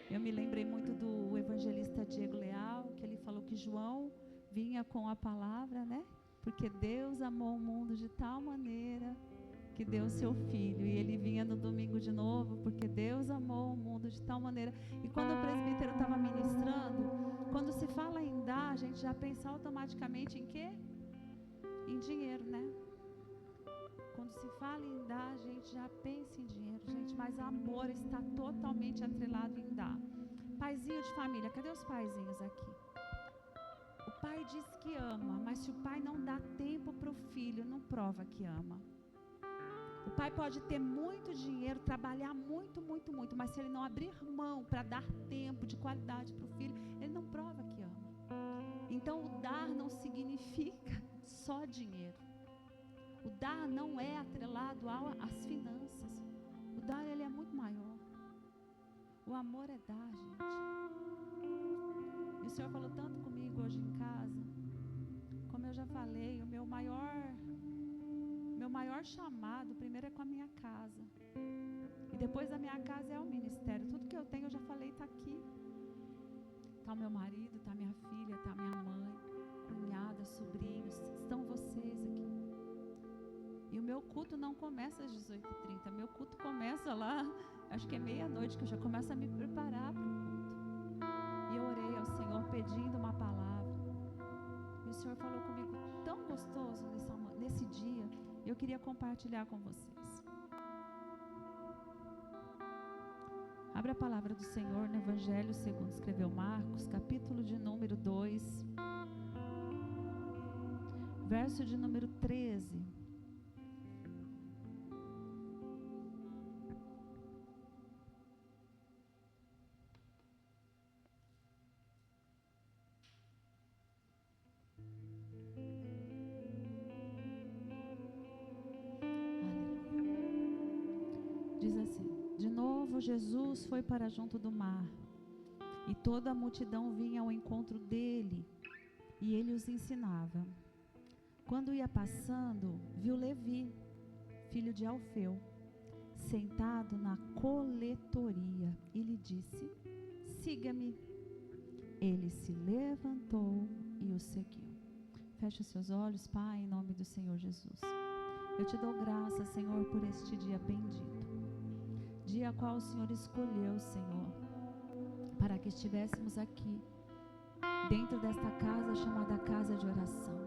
Eu me lembrei muito do evangelista Diego Leal, que ele falou que João vinha com a palavra, né? Porque Deus amou o mundo de tal maneira que deu o seu filho. E ele vinha no domingo de novo, porque Deus amou o mundo de tal maneira. E quando o presbítero estava ministrando, quando se fala em dar, a gente já pensa automaticamente em quê? Em dinheiro, né? Quando se fala em dar, a gente já pensa em dinheiro, gente. Mas amor está totalmente atrelado em dar. Paizinho de família, cadê os paizinhos aqui? O pai diz que ama, mas se o pai não dá tempo para o filho, não prova que ama. O pai pode ter muito dinheiro, trabalhar muito, muito, muito, mas se ele não abrir mão para dar tempo de qualidade para o filho, ele não prova que ama. Então o dar não significa só dinheiro. O dar não é atrelado às finanças. O dar, ele é muito maior. O amor é dar, gente. E o Senhor falou tanto comigo hoje em casa. Como eu já falei, o meu maior chamado, primeiro é com a minha casa. E depois da minha casa é o ministério. Tudo que eu tenho, eu já falei, está aqui. Está o meu marido, está minha filha, está minha mãe, cunhada, sobrinhos. Estão vocês aqui. E o meu culto não começa às 18h30. Meu culto começa lá, acho que é meia-noite, que eu já começo a me preparar para o culto. E eu orei ao Senhor pedindo uma palavra. E o Senhor falou comigo tão gostoso nesse dia. Eu queria compartilhar com vocês. Abra a palavra do Senhor no Evangelho segundo escreveu Marcos, capítulo de número 2, verso de número 13. Diz assim: de novo Jesus foi para junto do mar, e toda a multidão vinha ao encontro dele, e ele os ensinava. Quando ia passando, viu Levi, filho de Alfeu, sentado na coletoria, e lhe disse: siga-me. Ele se levantou e o seguiu. Feche os seus olhos, Pai, em nome do Senhor Jesus. Eu te dou graça, Senhor, por este dia bendito. Dia a qual o Senhor escolheu, Senhor, para que estivéssemos aqui, dentro desta casa chamada casa de oração.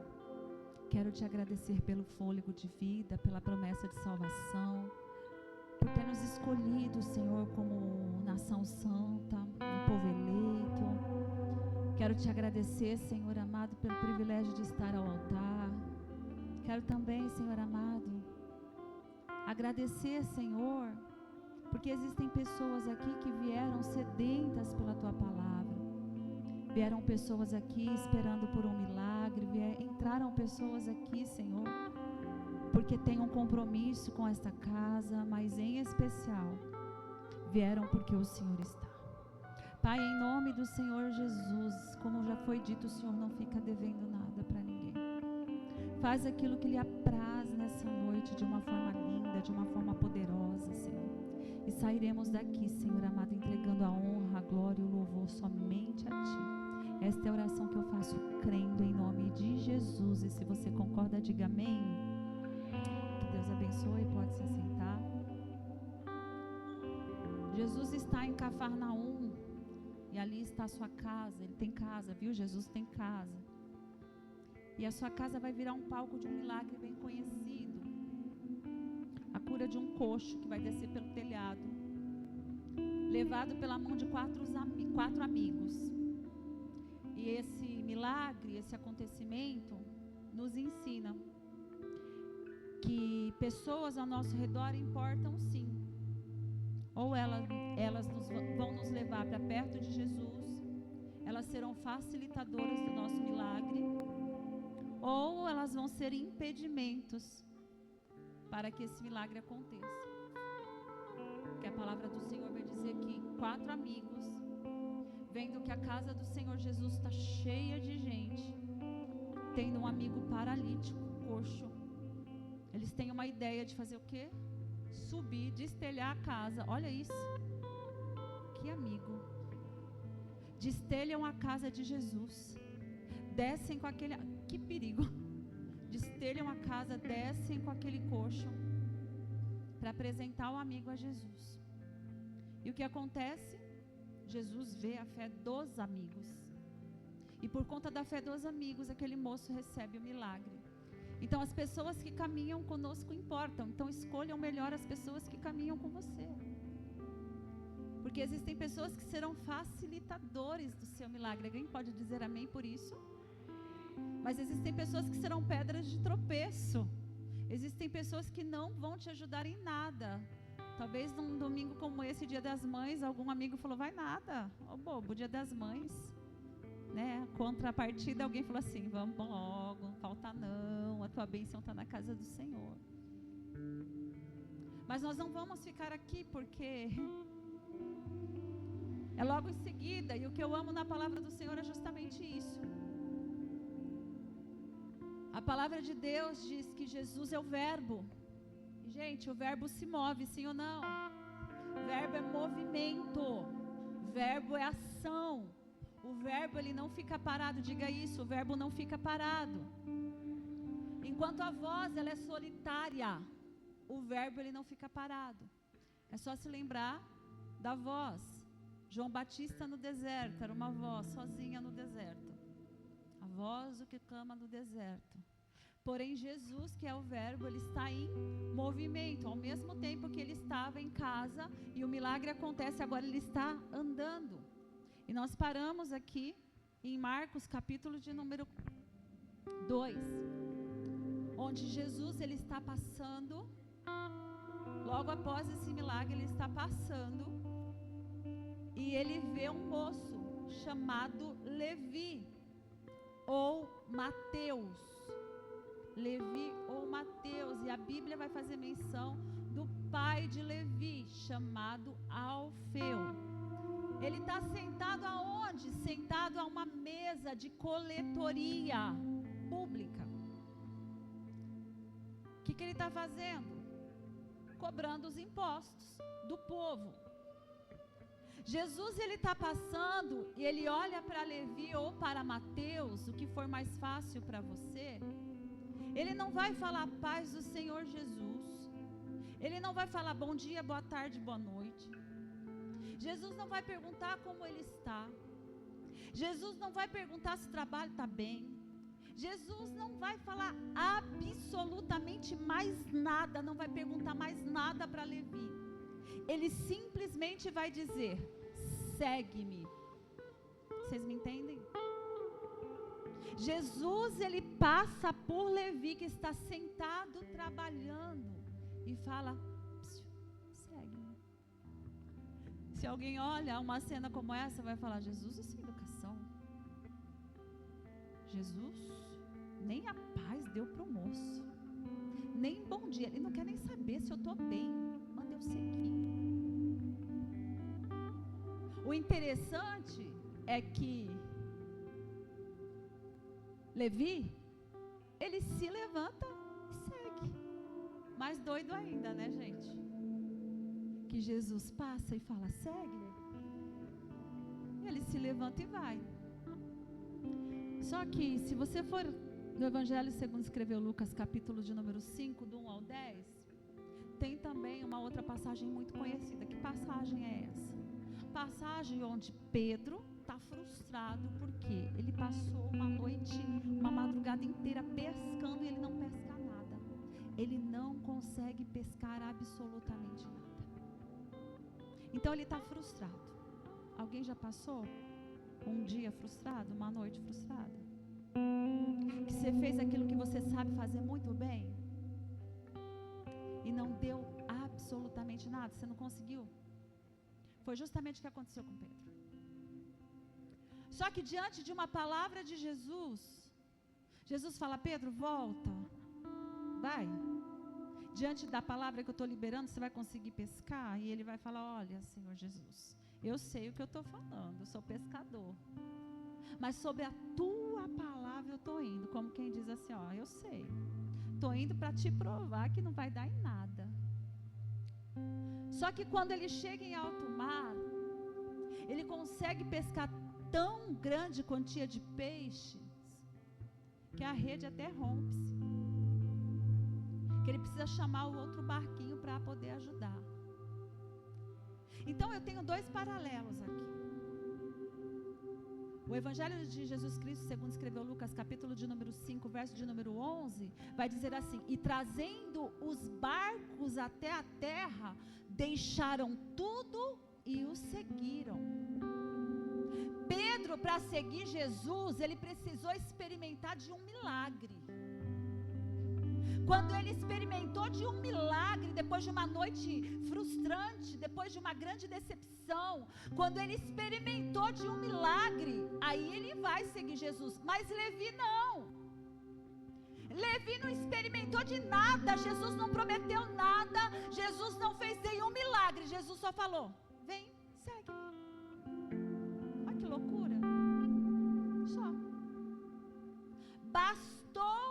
Quero te agradecer pelo fôlego de vida, pela promessa de salvação, por ter nos escolhido, Senhor, como nação santa, um povo eleito. Quero te agradecer, Senhor amado, pelo privilégio de estar ao altar. Quero também, Senhor amado, agradecer, Senhor, porque existem pessoas aqui que vieram sedentas pela Tua palavra. Vieram pessoas aqui esperando por um milagre. Entraram pessoas aqui, Senhor, porque têm um compromisso com esta casa, mas em especial, vieram porque o Senhor está. Pai, em nome do Senhor Jesus, como já foi dito, o Senhor não fica devendo nada para ninguém. Faz aquilo que lhe apraz nessa noite de uma forma linda, de uma forma poderosa, Senhor. E sairemos daqui, Senhor amado, entregando a honra, a glória e o louvor somente a Ti. Esta é a oração que eu faço crendo em nome de Jesus. E se você concorda, diga amém. Que Deus abençoe, pode se sentar. Jesus está em Cafarnaum e ali está a sua casa. Ele tem casa, viu? Jesus tem casa. E a sua casa vai virar um palco de um milagre bem conhecido. A cura de um coxo que vai descer pelo telhado, levado pela mão de quatro amigos. E esse milagre, esse acontecimento, nos ensina que pessoas ao nosso redor importam sim. Ou elas vão nos levar para perto de Jesus, elas serão facilitadoras do nosso milagre, ou elas vão ser impedimentos para que esse milagre aconteça. Porque a palavra do Senhor vai dizer que 4 amigos, vendo que a casa do Senhor Jesus está cheia de gente, tendo um amigo paralítico, coxo, eles têm uma ideia de fazer o quê? Subir, destelhar a casa. Olha isso, que amigo. destelham a casa de Jesus, descem com aquele... Que perigo! Destelham a casa, descem com aquele coxo para apresentar o amigo a Jesus. E o que acontece? Jesus vê a fé dos amigos. E por conta da fé dos amigos, aquele moço recebe o milagre. Então as pessoas que caminham conosco importam. Então escolham melhor as pessoas que caminham com você. Porque existem pessoas que serão facilitadores do seu milagre. Alguém pode dizer amém por isso? Mas existem pessoas que serão pedras de tropeço. Existem pessoas que não vão te ajudar em nada. Talvez num domingo como esse, Dia das Mães, algum amigo falou, vai nada, ô bobo, Dia das Mães, né? Contrapartida, alguém falou assim, vamos logo, não falta não, a tua bênção está na casa do Senhor. Mas nós não vamos ficar aqui porque é logo em seguida, e o que eu amo na palavra do Senhor é justamente isso. A palavra de Deus diz que Jesus é o verbo. Gente, o verbo se move, sim ou não? Verbo é movimento. Verbo é ação. O verbo, ele não fica parado. Diga isso, o verbo não fica parado. Enquanto a voz, ela é solitária, o verbo, ele não fica parado. É só se lembrar da voz. João Batista no deserto, era uma voz sozinha no deserto. A voz do que clama no deserto. Porém, Jesus, que é o verbo, ele está em movimento. Ao mesmo tempo que ele estava em casa e o milagre acontece, agora ele está andando. E nós paramos aqui em Marcos, capítulo de número 2, onde Jesus, ele está passando, logo após esse milagre, ele está passando, e ele vê um moço chamado Levi, ou Mateus. Levi ou Mateus, e a Bíblia vai fazer menção do pai de Levi, chamado Alfeu. Ele está sentado aonde? Sentado a uma mesa de coletoria pública. O que ele está fazendo? Cobrando os impostos do povo. Jesus, ele está passando e ele olha para Levi ou para Mateus, o que for mais fácil para você. Ele não vai falar paz do Senhor Jesus. Ele não vai falar bom dia, boa tarde, boa noite. Jesus não vai perguntar como ele está. Jesus não vai perguntar se o trabalho está bem. Jesus não vai falar absolutamente mais nada, não vai perguntar mais nada para Levi. Ele simplesmente vai dizer, segue-me. Vocês me entendem? Jesus, ele passa por Levi, que está sentado trabalhando, e fala, segue-me. Se alguém olha uma cena como essa, vai falar, Jesus, isso é educação. Jesus nem a paz deu para o moço, nem bom dia, ele não quer nem saber se eu estou bem, manda eu seguir. O interessante é que Levi, ele se levanta e segue. Mais doido ainda, né, gente? Que Jesus passa e fala, segue. Ele se levanta e vai. Só que, se você for no Evangelho segundo escreveu Lucas, capítulo de número 5, do 1 ao 10, tem também uma outra passagem muito conhecida. Que passagem é essa? Passagem onde Pedro está frustrado porque ele passou uma noite, uma madrugada inteira pescando e ele não pesca nada. Ele não consegue pescar absolutamente nada. Então ele está frustrado. Alguém já passou um dia frustrado, uma noite frustrada? Que você fez aquilo que você sabe fazer muito bem e não deu absolutamente nada, você não conseguiu? Foi justamente o que aconteceu com Pedro. Só que diante de uma palavra de Jesus, Jesus fala, Pedro, volta, vai. Diante da palavra que eu estou liberando, você vai conseguir pescar? E ele vai falar, olha, Senhor Jesus, eu sei o que eu estou falando, eu sou pescador. Mas sobre a tua palavra eu estou indo, como quem diz assim, ó, eu sei. Estou indo para te provar que não vai dar em nada. Só que quando ele chega em alto mar, ele consegue pescar tão grande quantia de peixes que a rede até rompe-se, que ele precisa chamar o outro barquinho para poder ajudar. Então eu tenho dois paralelos aqui. O Evangelho de Jesus Cristo, segundo escreveu Lucas, capítulo de número 5, verso de número 11, vai dizer assim: e trazendo os barcos até a terra, deixaram tudo e o seguiram. Pedro, para seguir Jesus, ele precisou experimentar de um milagre. Quando ele experimentou de um milagre, depois de uma noite frustrante, depois de uma grande decepção, quando ele experimentou de um milagre, aí ele vai seguir Jesus. Mas Levi não. Levi não experimentou de nada, Jesus não prometeu nada, Jesus não fez nenhum milagre, Jesus só falou: vem, segue. Olha que loucura. Só bastou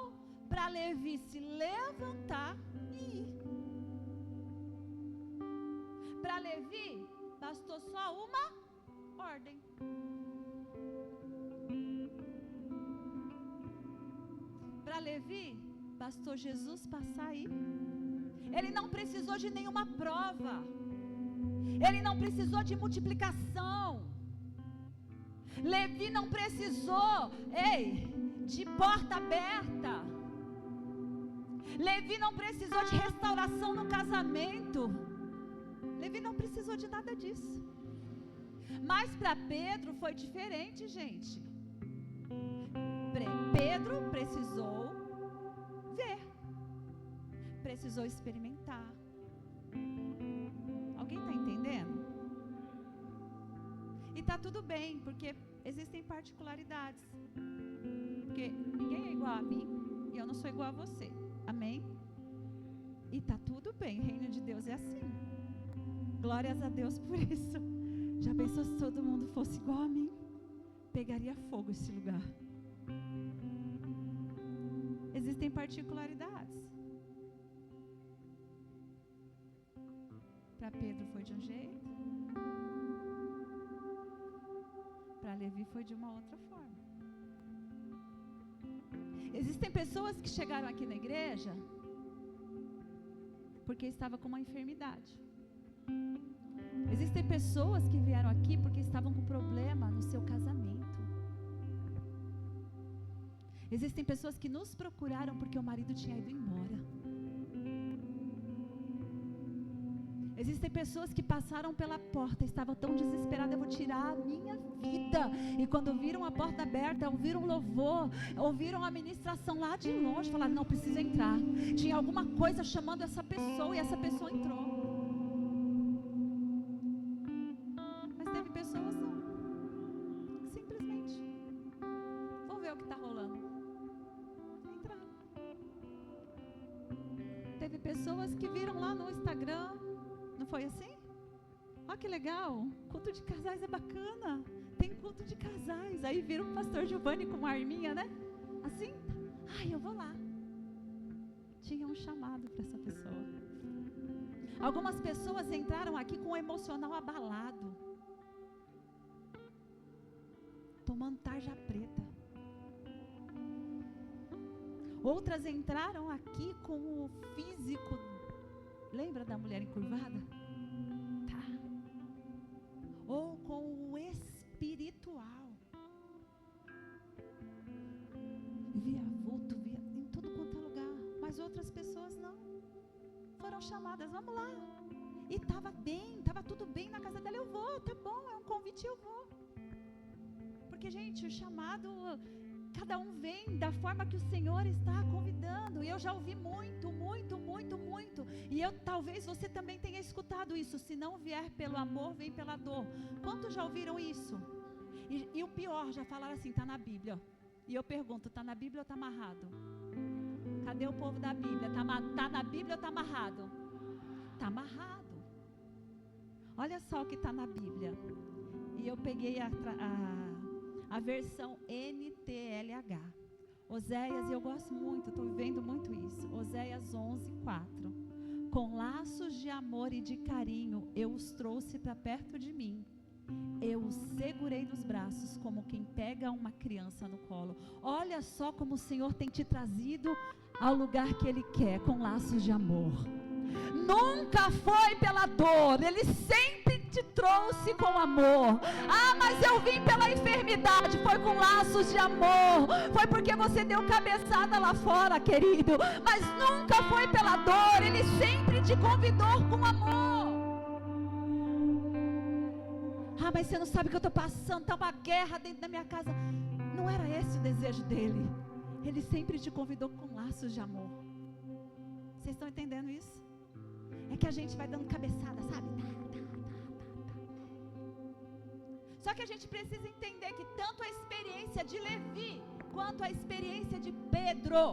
para Levi se levantar e ir. Para Levi bastou só uma ordem. Para Levi bastou Jesus passar aí. Ele não precisou de nenhuma prova. Ele não precisou de multiplicação. Levi não precisou, de porta aberta. Levi não precisou de restauração no casamento. Levi não precisou de nada disso. Mas para Pedro foi diferente, gente. Pedro precisou ver, precisou experimentar. Alguém está entendendo? E está tudo bem, porque existem particularidades. Porque ninguém é igual a mim e eu não sou igual a você. Amém? E está tudo bem, o reino de Deus é assim. Glórias a Deus por isso. Já pensou se todo mundo fosse igual a mim? Pegaria fogo esse lugar. Existem particularidades. Para Pedro foi de um jeito, para Levi foi de uma outra forma. Existem pessoas que chegaram aqui na igreja porque estavam com uma enfermidade. Existem pessoas que vieram aqui porque estavam com problema no seu casamento. Existem pessoas que nos procuraram porque o marido tinha ido embora. Existem pessoas que passaram pela porta, estavam tão desesperadas: eu vou tirar a minha vida. E quando viram a porta aberta, ouviram louvor, ouviram a ministração lá de longe, falaram: não, precisa entrar. Tinha alguma coisa chamando essa pessoa e essa pessoa entrou. Mas teve pessoas não. Simplesmente, vou ver o que está rolando. Entraram. Teve pessoas que viram lá no Instagram. Não foi assim? Olha que legal, culto de casais é bacana, tem culto de casais. Aí viram o pastor Giovanni com uma arminha, né? Assim, eu vou lá. Tinha um chamado para essa pessoa. Algumas pessoas entraram aqui com o emocional abalado, tomando tarja preta. Outras entraram aqui com o físico. Lembra da mulher encurvada? Tá. Ou com o espiritual. Via vulto, via em tudo quanto é lugar. Mas outras pessoas não. Foram chamadas, vamos lá. E estava bem, estava tudo bem na casa dela. Eu vou, tá bom, é um convite, eu vou. Porque, gente, o chamado, cada um vem da forma que o Senhor está convidando. E eu já ouvi muito. E talvez você também tenha escutado isso: se não vier pelo amor, vem pela dor. Quantos já ouviram isso? E o pior, já falaram assim: está na Bíblia. E eu pergunto: está na Bíblia ou está amarrado? Cadê o povo da Bíblia? Está na Bíblia ou está amarrado? Está amarrado. Olha só o que está na Bíblia. E eu peguei a versão NTLH. Oséias, e eu gosto muito, estou vivendo muito isso. Oséias 11:4. Com laços de amor e de carinho eu os trouxe para perto de mim. eu o segurei nos braços como quem pega uma criança no colo. Olha só como o Senhor tem te trazido ao lugar que Ele quer, com laços de amor. Nunca foi pela dor, Ele sempre te trouxe com amor. Ah, mas eu vim pela enfermidade, foi com laços de amor. Foi porque você deu cabeçada lá fora, querido. Mas nunca foi pela dor, Ele sempre te convidou com amor. Ah, mas você não sabe o que eu estou passando, está uma guerra dentro da minha casa. Não era esse o desejo dele. Ele sempre te convidou com laços de amor. Vocês estão entendendo isso? É que a gente vai dando cabeçada, sabe? Só que a gente precisa entender que tanto a experiência de Levi quanto a experiência de Pedro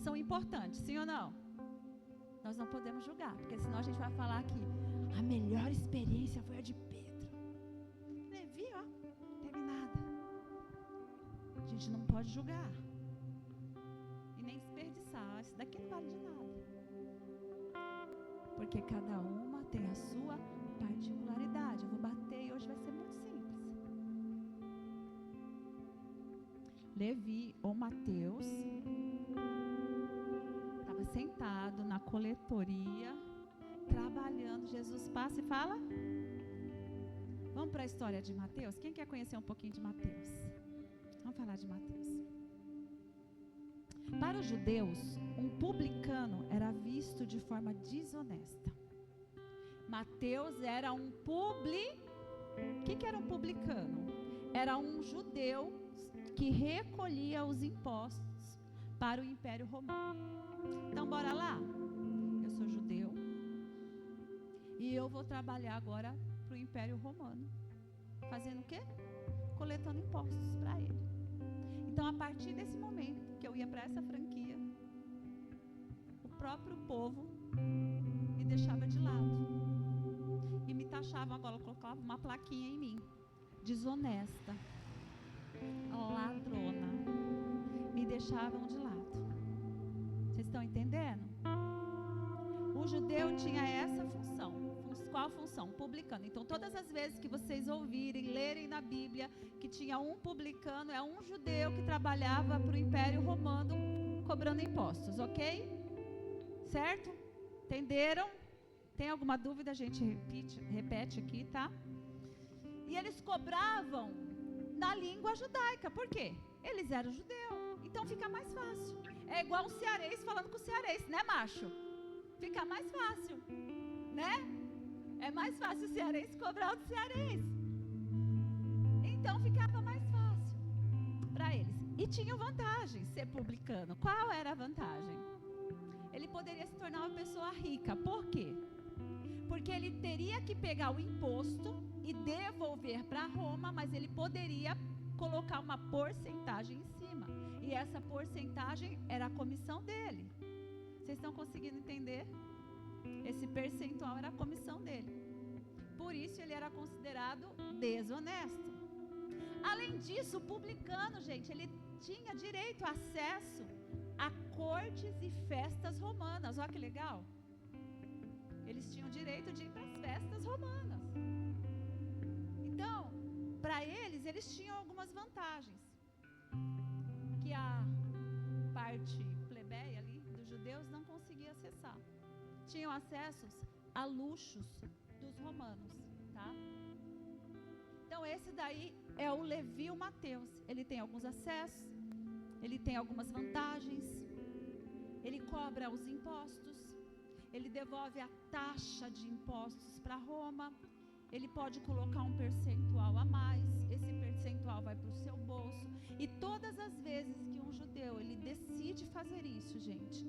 são importantes, sim ou não? Nós não podemos julgar, porque senão a gente vai falar que a melhor experiência foi a de Pedro. Levi, ó, não teve nada. A gente não pode julgar e nem desperdiçar. Isso daqui não vale de nada, porque cada uma tem a sua particularidade. Eu vou bater e hoje vai ser muito simples. Levi ou Mateus estava sentado na coletoria, trabalhando. Jesus passa e fala: vamos para a história de Mateus? Quem quer conhecer um pouquinho de Mateus? Vamos falar de Mateus. Para os judeus, um publicano era visto de forma desonesta. Mateus era um O que era um publicano? Era um judeu que recolhia os impostos para o Império Romano. Então, bora lá? Eu sou judeu e eu vou trabalhar agora para o Império Romano. Fazendo o quê? Coletando impostos para ele. Então, a partir desse momento que eu ia para essa franquia, o próprio povo me deixava de lado e me taxavam. Agora colocava uma plaquinha em mim: desonesta, ladrona. Me deixavam de lado. Vocês estão entendendo? O judeu tinha essa função. Qual a função? Publicano. Então, todas as vezes que vocês ouvirem, lerem na Bíblia que tinha um publicano, é um judeu que trabalhava para o Império Romano cobrando impostos, ok? Certo? Entenderam? Tem alguma dúvida? A gente repete aqui, tá? E eles cobravam na língua judaica. Por quê? Eles eram judeus. Então fica mais fácil. É igual um cearense falando com o cearense, né, macho? Fica mais fácil, né? É mais fácil o cearense cobrar do cearense. Então ficava mais fácil para eles. E tinha vantagem ser publicano. Qual era a vantagem? Ele poderia se tornar uma pessoa rica. Por quê? Porque ele teria que pegar o imposto e devolver para Roma, mas ele poderia colocar uma porcentagem em cima. E essa porcentagem era a comissão dele. Vocês estão conseguindo entender? Esse percentual era a comissão dele. Por isso ele era considerado desonesto. Além disso, o publicano, gente, ele tinha direito a acesso a cortes e festas romanas. Olha que legal. Eles tinham direito de ir para as festas romanas. Então, para eles tinham algumas vantagens que a parte plebeia ali dos judeus não conseguia acessar. Tinham acessos a luxos dos romanos, tá? Então esse daí é o Levi, o Mateus. Ele tem alguns acessos, ele tem algumas vantagens, ele cobra os impostos, ele devolve a taxa de impostos para Roma, ele pode colocar um percentual a mais, esse percentual vai para o seu bolso. E todas as vezes que um judeu ele decide fazer isso, gente,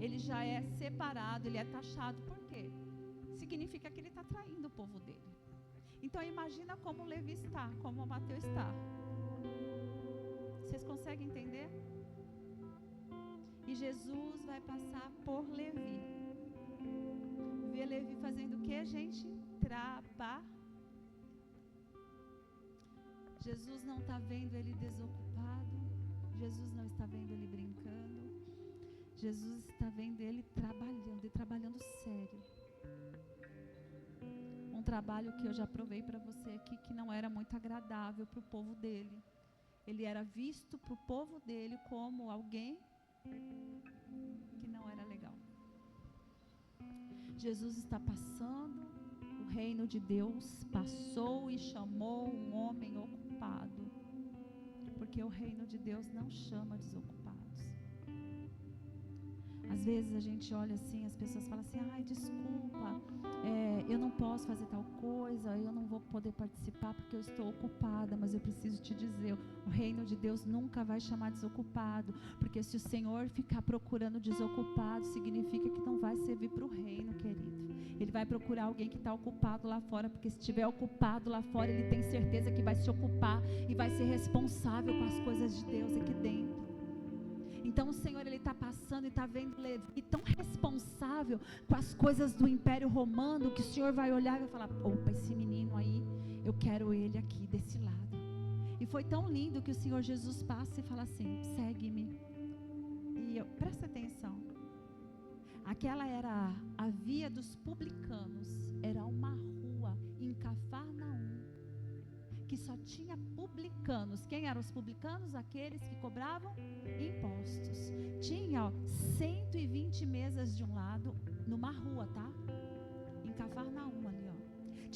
ele já é separado, ele é taxado. Por quê? Significa que ele está traindo o povo dele. Então imagina como o Levi está, como o Mateus está. Vocês conseguem entender? E Jesus vai passar por Levi. Vê Levi fazendo o que, gente? Jesus não está vendo ele desocupado. Jesus não está vendo ele brincando. Jesus está vendo ele trabalhando, e trabalhando sério. Um trabalho que eu já provei para você aqui, que não era muito agradável para o povo dele. Ele era visto para o povo dele como alguém que não era legal. Jesus está passando, o reino de Deus passou e chamou um homem ocupado, porque o reino de Deus não chama desocupados. Às vezes a gente olha assim, as pessoas falam assim, ai, desculpa, eu não posso fazer tal coisa, eu não vou poder participar porque eu estou ocupada. Mas eu preciso te dizer, o reino de Deus nunca vai chamar desocupado, porque se o Senhor ficar procurando desocupado, significa que não vai servir para o reino, querido. Ele vai procurar alguém que está ocupado lá fora, porque se estiver ocupado lá fora, ele tem certeza que vai se ocupar e vai ser responsável com as coisas de Deus aqui dentro. Então o Senhor, Ele está passando e está vendo Levi tão responsável com as coisas do Império Romano, que o Senhor vai olhar e vai falar, opa, esse menino aí, eu quero ele aqui desse lado. E foi tão lindo que o Senhor Jesus passa e fala assim, segue-me. E presta atenção, aquela era a via dos publicanos, era uma rua em Cafarnaum, que só tinha publicanos. Quem eram os publicanos? Aqueles que cobravam impostos. Tinha 120 mesas de um lado, numa rua, tá? Em Cafarnaum ali, ó.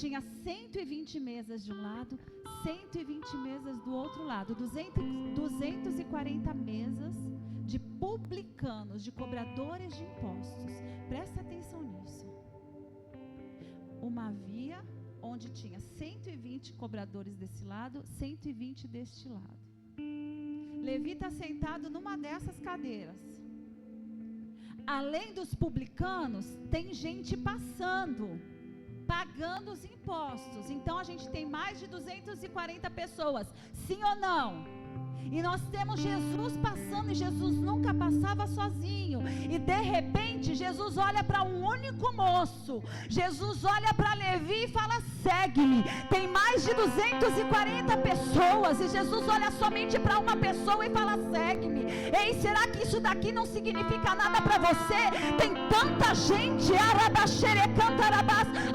Tinha 120 mesas de um lado, 120 mesas do outro lado, 240 mesas de publicanos, de cobradores de impostos. Presta atenção nisso. Uma via onde tinha 120 cobradores desse lado, 120 deste lado. Levi está sentado numa dessas cadeiras. Além dos publicanos, tem gente passando, pagando os impostos. Então a gente tem mais de 240 pessoas, sim ou não? E nós temos Jesus passando, e Jesus nunca passava sozinho. E de repente Jesus olha para um único moço. Jesus olha para Levi e fala, segue-me. Tem mais de 240 pessoas, e Jesus olha somente para uma pessoa e fala, segue-me. Ei, será que isso daqui não significa nada para você? Tem tanta gente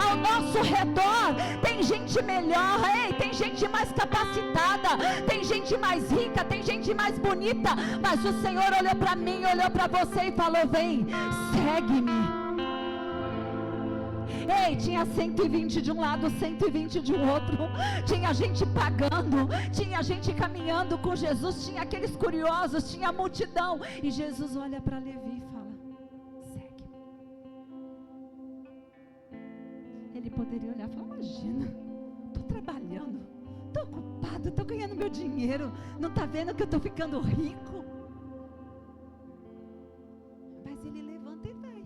ao nosso redor. Tem gente melhor, ei, tem gente mais capacitada, tem gente mais rica, tem gente mais bonita. Mas o Senhor olhou para mim, olhou para você e falou, vem, segue-me. Ei, tinha 120 de um lado, 120 de outro. Tinha gente pagando, tinha gente caminhando com Jesus, tinha aqueles curiosos, tinha a multidão. E Jesus olha para Levi e fala, segue-me. Ele poderia olhar e falar, imagina, estou trabalhando, estou ocupado, estou ganhando meu dinheiro, não está vendo que eu estou ficando rico? Mas ele levanta e vai.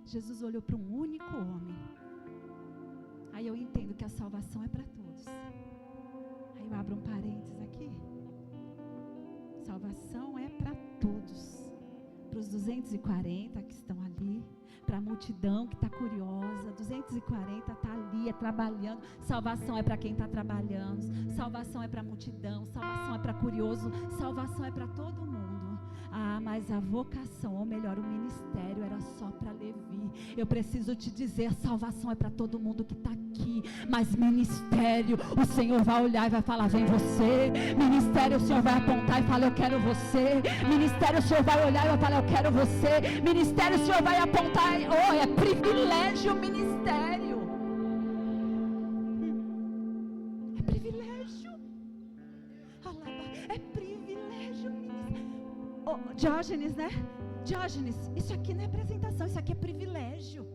Jesus olhou para um único homem. Aí eu entendo que a salvação é para todos. Aí eu abro um parênteses aqui. Salvação é para todos. Para os 240 que estão ali, para a multidão que está curiosa. 240 está ali, é trabalhando. Salvação é para quem está trabalhando. Salvação é para a multidão. Salvação é para curioso. Salvação é para todo mundo. Ah, mas a vocação, ou melhor, o ministério era só para Levi. Eu preciso te dizer, a salvação é para todo mundo que está aqui. Mas ministério, o Senhor vai olhar e vai falar, vem você. Ministério, o Senhor vai apontar e falar, eu quero você. Ministério, o Senhor vai olhar e vai falar, eu quero você. Ministério, o Senhor vai apontar, oh, é privilégio o ministério. É privilégio. É privilégio o ministério. Oh, Diógenes, né? Diógenes, isso aqui não é apresentação, isso aqui é privilégio.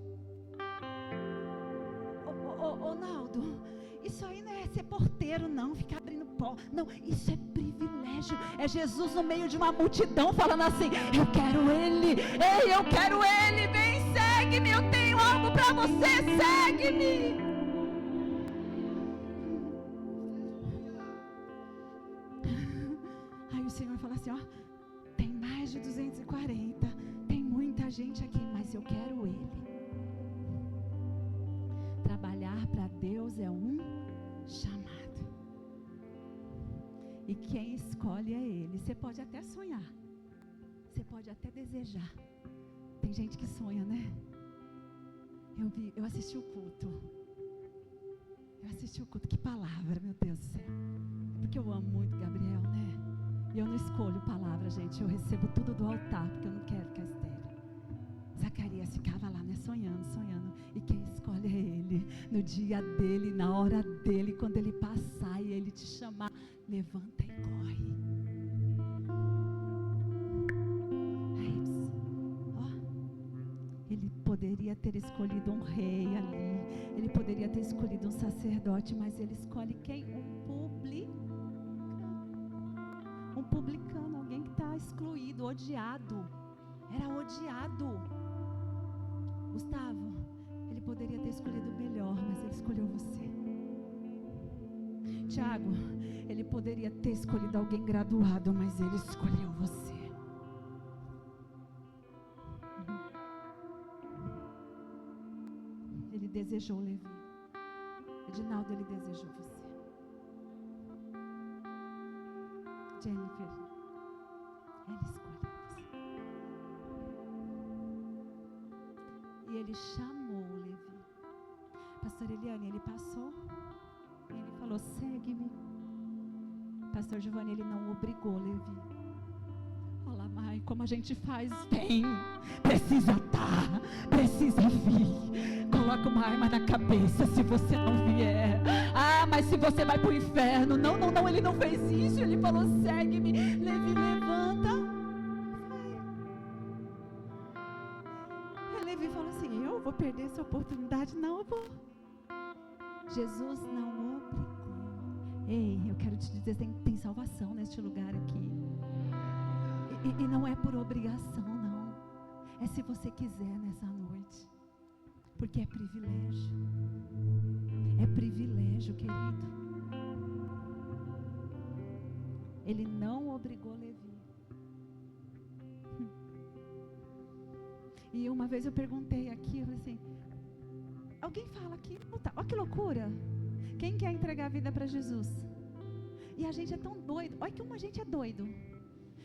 Naldo, isso aí não é ser porteiro não, ficar abrindo pó. Não, isso é privilégio. É Jesus no meio de uma multidão falando assim, eu quero ele, ei, eu quero ele, vem, segue-me, eu tenho algo para você, segue-me. Aí o Senhor fala assim, ó, tem mais de 240, tem muita gente aqui, mas eu quero ele. Trabalhar para Deus é um chamado. E quem escolhe é ele. Você pode até sonhar, você pode até desejar. Tem gente que sonha, né? eu assisti o culto. Que palavra, meu Deus do céu. É porque eu amo muito Gabriel, né? E eu não escolho palavra, gente. Eu recebo tudo do altar, porque eu não quero ficar estéril. Zacarias ficava lá, né? Sonhando. E quem escolhe é ele. No dia dele, na hora dele, quando ele passar e ele te chamar, levanta e corre. Ele poderia ter escolhido um rei ali, ele poderia ter escolhido um sacerdote, mas ele escolhe quem? Um publicano, alguém que está excluído, odiado. Era odiado. Gustavo, ele poderia ter escolhido o melhor, mas ele escolheu você. Tiago, ele poderia ter escolhido alguém graduado, mas ele escolheu você. Ele desejou Levi. Edinaldo, ele desejou você. Jennifer, ele escolheu você. E ele chamou Levi. Pastor Eliane, ele passou e ele falou: segue-me. Pastor Giovanni, ele não obrigou Levi. Olha, mãe, como a gente faz? Vem, precisa estar, precisa vir. Coloca uma arma na cabeça se você não vier. Ah, mas se você vai para o inferno. Não, ele não fez isso. Ele falou: segue-me. Levi, levanta. Aí Levi falou assim: eu vou perder essa oportunidade? Não, eu vou. Jesus não obrigou. Ei, eu quero te dizer, tem salvação neste lugar aqui. E não é por obrigação, não. É se você quiser nessa noite. Porque é privilégio. É privilégio, querido. Ele não obrigou Levi. E uma vez eu perguntei aqui, eu falei assim: alguém fala aqui? Olha que loucura. Quem quer entregar a vida para Jesus? E a gente é tão doido. Olha como a gente é doido.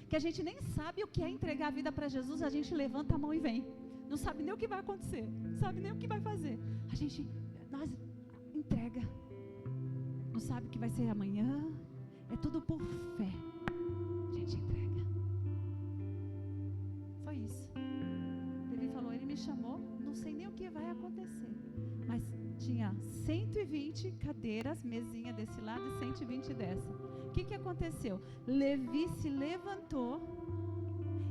Que a gente nem sabe o que é entregar a vida para Jesus. A gente levanta a mão e vem. Não sabe nem o que vai acontecer. Não sabe nem o que vai fazer. Nós entrega. Não sabe o que vai ser amanhã. É tudo por fé. A gente entrega. Foi isso. Ele falou: ele me chamou. Não sei nem o que vai acontecer. Mas tinha 120 cadeiras, mesinha desse lado e 120 dessa. O que aconteceu? Levi se levantou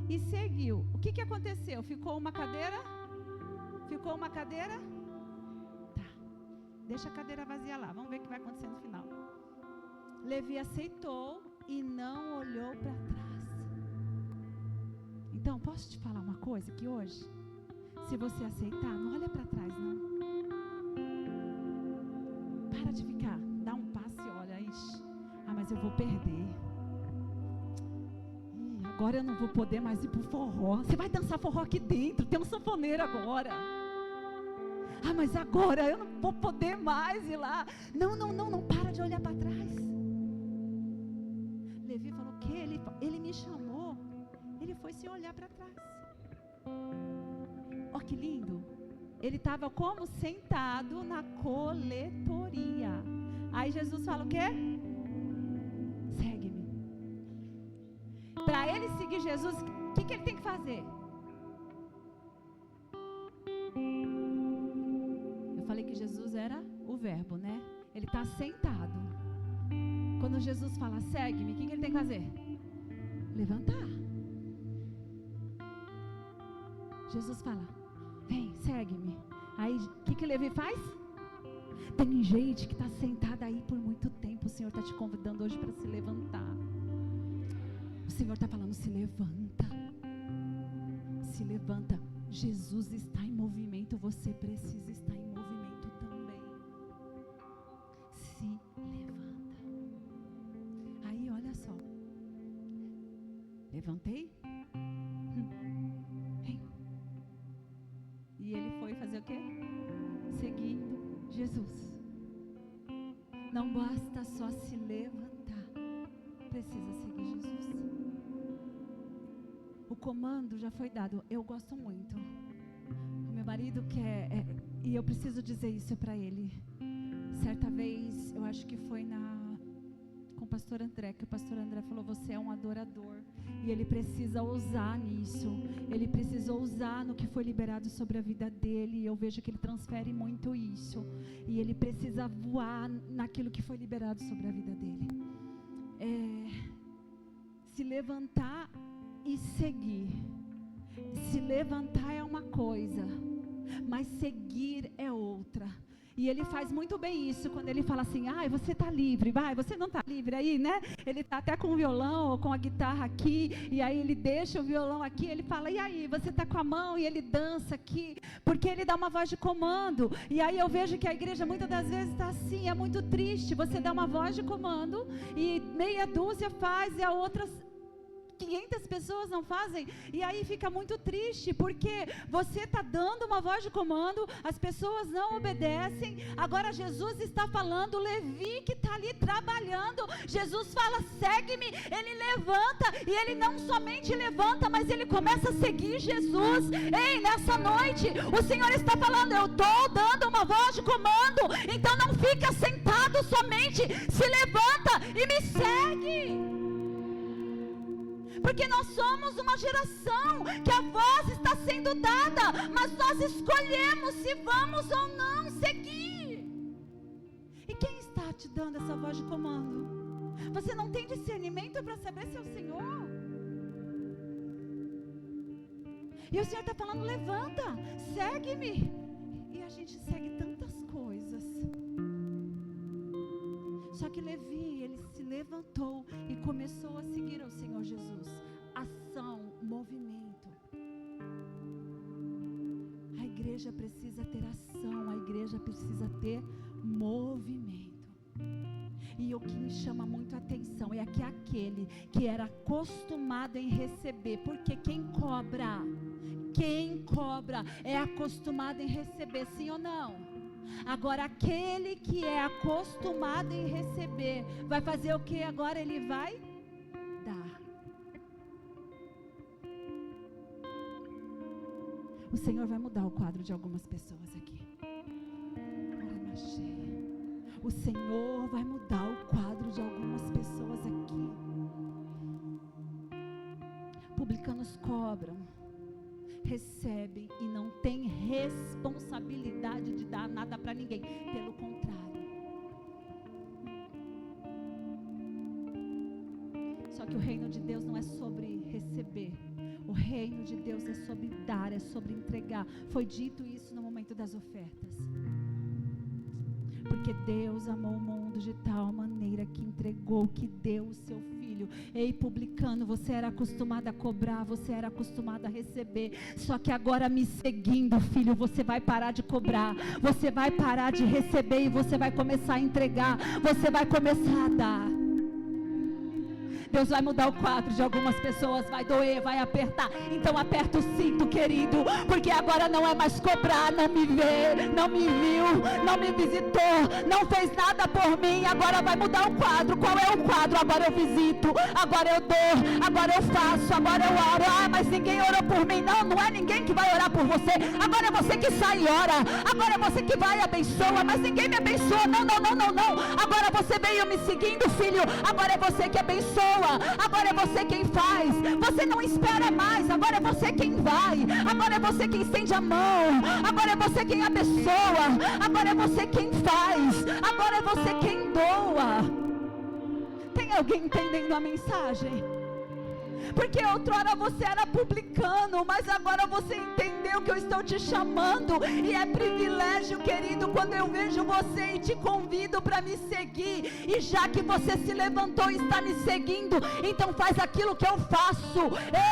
e seguiu. O que aconteceu? Ficou uma cadeira? Ficou uma cadeira? Tá. Deixa a cadeira vazia lá. Vamos ver o que vai acontecer no final. Levi aceitou e não olhou para trás. Então, posso te falar uma coisa que hoje, se você aceitar, não olha para trás, não. Para de ficar. Dá um passo e olha. Ixi. Ah, mas eu vou perder. Agora eu não vou poder mais ir pro forró. Você vai dançar forró aqui dentro. Tem um sanfoneiro agora. Ah, mas agora eu não vou poder mais ir lá. Não. Para de olhar para trás. Levi falou que ele me chamou. Ele foi sem olhar para trás. Ó, que lindo. Ele estava como? Sentado na coletoria. Aí Jesus fala o quê? Segue-me. Para ele seguir Jesus, o que ele tem que fazer? Eu falei que Jesus era o verbo, né? Ele está sentado. Quando Jesus fala segue-me, o que ele tem que fazer? Levantar. Jesus fala: vem, segue-me. Aí, o que Levi faz? Tem gente que está sentada aí por muito tempo. O Senhor está te convidando hoje para se levantar. O Senhor está falando: se levanta. Se levanta. Jesus está em movimento. Você precisa estar em movimento também. Se levanta. Aí, olha só. Levantei. E ele foi fazer o quê? Seguindo Jesus. Não basta só se levantar. Precisa seguir Jesus. O comando já foi dado. Eu gosto muito. O meu marido E eu preciso dizer isso para ele. Certa vez, eu acho que foi com o pastor André, que o pastor André falou: você é um adorador. E ele precisa ousar nisso. Ele precisa ousar no que foi liberado sobre a vida dele. E eu vejo que ele transfere muito isso. E ele precisa voar naquilo que foi liberado sobre a vida dele. Se levantar e seguir. Se levantar é uma coisa, mas seguir é outra. E ele faz muito bem isso quando ele fala assim: ai, você está livre, vai, você não está livre aí, né? Ele está até com o violão ou com a guitarra aqui, e aí ele deixa o violão aqui, ele fala: e aí, você está com a mão? E ele dança aqui, porque ele dá uma voz de comando. E aí eu vejo que a igreja muitas das vezes está assim, é muito triste. Você dá uma voz de comando e meia dúzia faz e a outra 500 pessoas não fazem, e aí fica muito triste, porque você está dando uma voz de comando, as pessoas não obedecem. Agora Jesus está falando, Levi que está ali trabalhando, Jesus fala: segue-me, ele levanta, e ele não somente levanta, mas ele começa a seguir Jesus. Ei, nessa noite, o Senhor está falando: eu estou dando uma voz de comando, então não fica sentado somente, se levanta e me segue. Porque nós somos uma geração que a voz está sendo dada, mas nós escolhemos se vamos ou não seguir. E quem está te dando essa voz de comando? Você não tem discernimento para saber se é o Senhor? E o Senhor está falando: levanta, segue-me. E a gente segue tantas coisas. Só que Levi, ele se levantou e começou a seguir ao Senhor Jesus. Ação, movimento. A igreja precisa ter ação, a igreja precisa ter movimento. E o que me chama muito a atenção é que aquele que era acostumado em receber, porque quem cobra é acostumado em receber, sim ou não? Agora aquele que é acostumado em receber, vai fazer o que agora? Ele vai dar. O Senhor vai mudar o quadro de algumas pessoas aqui. O Senhor vai mudar o quadro de algumas pessoas aqui. Publicanos cobram, recebem e não tem responsabilidade de dar nada para ninguém. Pelo contrário. Só que o reino de Deus não é sobre receber. O reino de Deus é sobre dar, é sobre entregar. Foi dito isso no momento das ofertas. Porque Deus amou o mundo de tal maneira que entregou, que deu o seu filho. Ei, publicano, você era acostumado a cobrar, você era acostumado a receber. Só que agora, me seguindo, filho, você vai parar de cobrar, você vai parar de receber e você vai começar a entregar, você vai começar a dar. Deus vai mudar o quadro de algumas pessoas, vai doer, vai apertar. Então aperta o cinto, querido, porque agora não é mais cobrar, não me vê, não me viu, não me visitou, não fez nada por mim. Agora vai mudar o quadro. Qual é o quadro? Agora eu visito, agora eu dou, agora eu faço, agora eu oro. Ah, mas ninguém orou por mim. Não, não é ninguém que vai orar por você. Agora é você que sai e ora. Agora é você que vai e abençoa, mas ninguém me abençoa. Não, não, não, não, não. Agora você veio me seguindo, filho. Agora é você que abençoa. Agora é você quem faz. Você não espera mais. Agora é você quem vai. Agora é você quem estende a mão. Agora é você quem abençoa. Agora é você quem faz. Agora é você quem doa. Tem alguém entendendo a mensagem? Porque outrora você era publicano, mas agora você entendeu que eu estou te chamando. E é privilégio, querido, quando eu vejo você e te convido para me seguir. E já que você se levantou e está me seguindo, então faz aquilo que eu faço.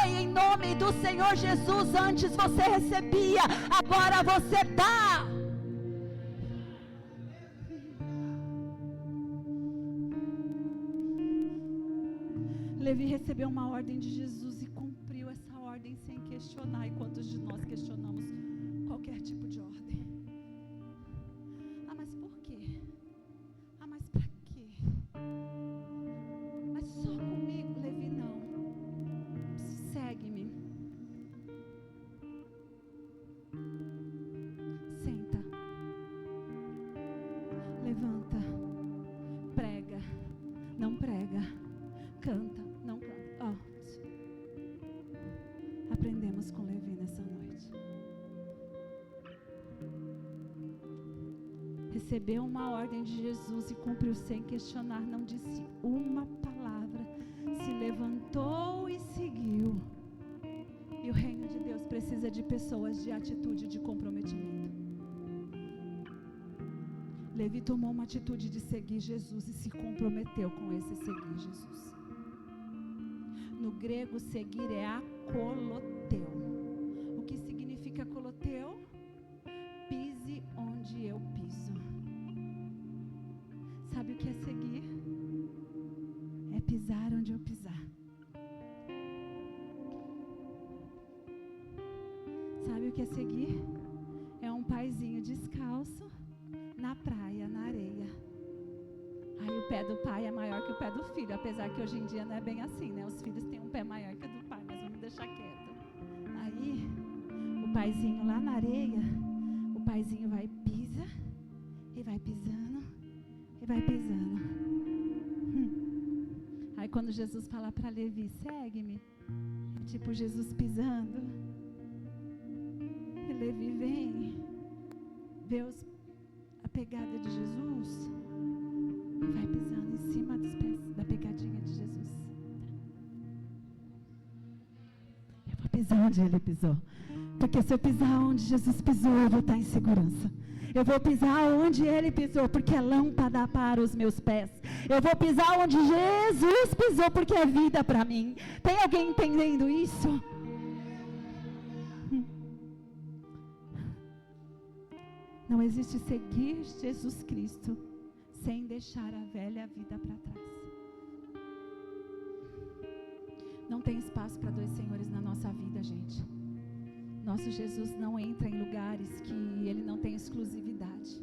Ei, em nome do Senhor Jesus, antes você recebia, agora você dá. Levi recebeu uma ordem de Jesus e cumpriu essa ordem sem questionar. E quantos de nós questionamos qualquer tipo de ordem? Ah, mas por quê? Ah, mas pra quê? Mas só comigo, Levi, não. Segue-me. Senta. canta, não canta. Aprendemos com Levi nessa noite. Recebeu uma ordem de Jesus e cumpriu sem questionar, não disse uma palavra, se levantou e seguiu. E o reino de Deus precisa de pessoas de atitude, de comprometimento. Levi tomou uma atitude de seguir Jesus e se comprometeu com esse seguir Jesus. No grego, seguir é akoloteu. O que significa akoloteu? Pise onde eu piso. Sabe o que é seguir? É pisar onde eu pisar. Sabe o que é seguir? É um paizinho descalço na praia, na areia. Aí o pé do pai é maior que o pé do filho, apesar que hoje em dia não é bem assim, né? Os filhos têm um pé maior que o do pai, mas vamos deixar quieto. Aí o paizinho lá na areia, o paizinho vai pisa e vai pisando e vai pisando. Aí quando Jesus fala para Levi, segue-me, é tipo Jesus pisando. E Levi vem, vê a pegada de Jesus e vai pisando em cima dos pés da pegadinha de Jesus. Eu vou pisar onde ele pisou, porque se eu pisar onde Jesus pisou, eu vou estar em segurança. Eu vou pisar onde ele pisou, porque é lâmpada para os meus pés. Eu vou pisar onde Jesus pisou, porque é vida para mim. Tem alguém entendendo isso? Não existe seguir Jesus Cristo sem deixar a velha vida para trás. Não tem espaço para dois senhores na nossa vida, gente. Nosso Jesus não entra em lugares que ele não tem exclusividade.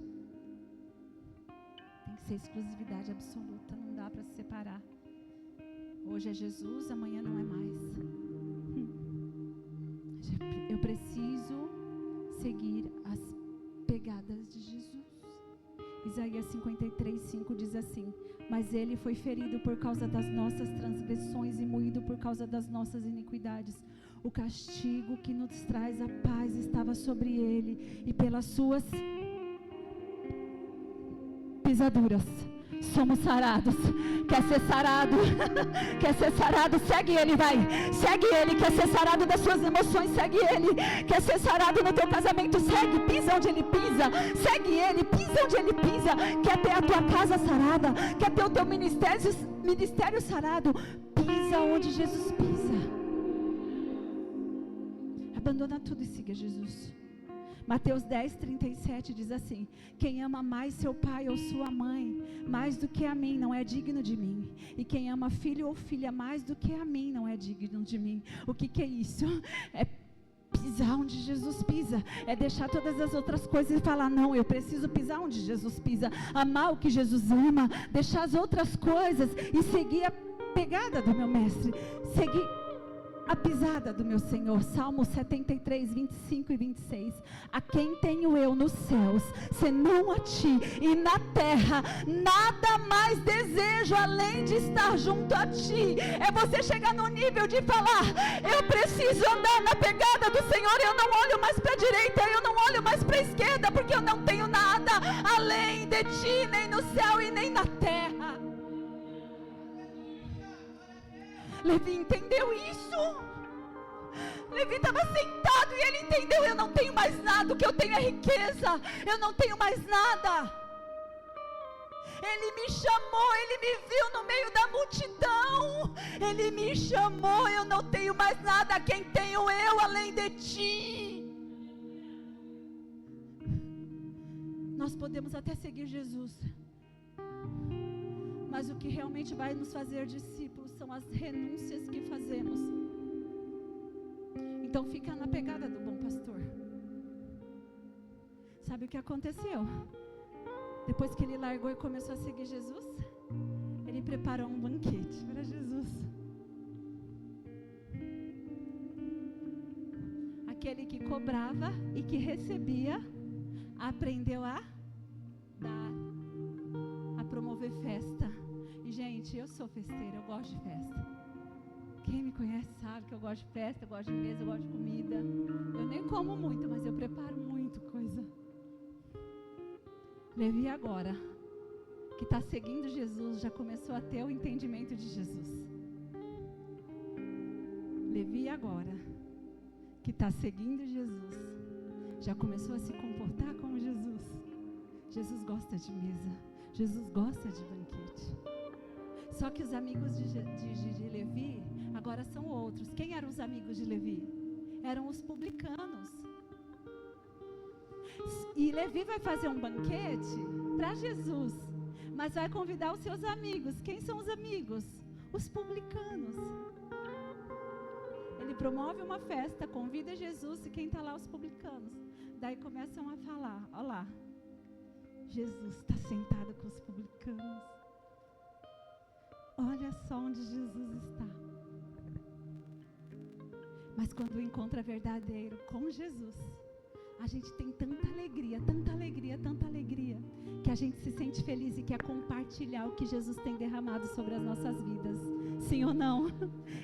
Tem que ser exclusividade absoluta, não dá para se separar. Hoje é Jesus, amanhã não é mais. Eu preciso seguir as pegadas de Jesus. Isaías 53:5 diz assim: mas ele foi ferido por causa das nossas transgressões e moído por causa das nossas iniquidades. O castigo que nos traz a paz estava sobre ele, e pelas suas pisaduras somos sarados. Quer ser sarado? Quer ser sarado? Segue ele, vai. Segue ele. Quer ser sarado das suas emoções? Segue ele. Quer ser sarado no teu casamento? Segue. Pisa onde ele pisa. Segue ele. Pisa onde ele pisa. Quer ter a tua casa sarada? Quer ter o teu ministério sarado? Pisa onde Jesus pisa. Abandona tudo e siga Jesus. Mateus 10:37 diz assim: quem ama mais seu pai ou sua mãe mais do que a mim não é digno de mim, e quem ama filho ou filha mais do que a mim não é digno de mim. O que é isso? É pisar onde Jesus pisa, é deixar todas as outras coisas e falar: não, eu preciso pisar onde Jesus pisa, amar o que Jesus ama, deixar as outras coisas e seguir a pegada do meu mestre, seguir a pisada do meu Senhor. Salmo 73:25-26. A quem tenho eu nos céus, senão a ti, e na terra nada mais desejo além de estar junto a ti. É você chegar no nível de falar: eu preciso andar na pegada do Senhor. Eu não olho mais para a direita, eu não olho mais para a esquerda, porque eu não tenho nada além de ti, nem no céu e nem na terra. Levi entendeu isso. Levi estava sentado e ele entendeu: eu não tenho mais nada, o que eu tenho é riqueza, eu não tenho mais nada. Ele me chamou, ele me viu no meio da multidão, ele me chamou: eu não tenho mais nada, quem tenho eu além de ti? Nós podemos até seguir Jesus, mas o que realmente vai nos fazer discípulos são as renúncias que fazemos. Então fica na pegada do bom pastor. Sabe o que aconteceu? Depois que ele largou e começou a seguir Jesus, ele preparou um banquete para Jesus. Aquele que cobrava e que recebia, aprendeu a dar, a promover festa. E gente, Gente, eu sou festeira, eu gosto de festa. Quem me conhece sabe que eu gosto de festa, eu gosto de mesa, eu gosto de comida. Eu nem como muito, mas eu preparo muito coisa. Levi agora, que está seguindo Jesus, já começou a ter o entendimento de Jesus. Levi agora, que está seguindo Jesus, já começou a se comportar como Jesus. Jesus gosta de mesa, Jesus gosta de banquete. Só que os amigos de Levi agora são outros. Quem eram os amigos de Levi? Eram os publicanos. E Levi vai fazer um banquete para Jesus, mas vai convidar os seus amigos. Quem são os amigos? Os publicanos. Ele promove uma festa, convida Jesus e quem está lá? Os publicanos. Daí começam a falar, olha lá, Jesus está sentado com os publicanos. Olha só onde Jesus está. Mas quando o encontro é verdadeiro com Jesus, a gente tem tanta alegria, tanta alegria, tanta alegria, que a gente se sente feliz e quer compartilhar o que Jesus tem derramado sobre as nossas vidas. Sim ou não?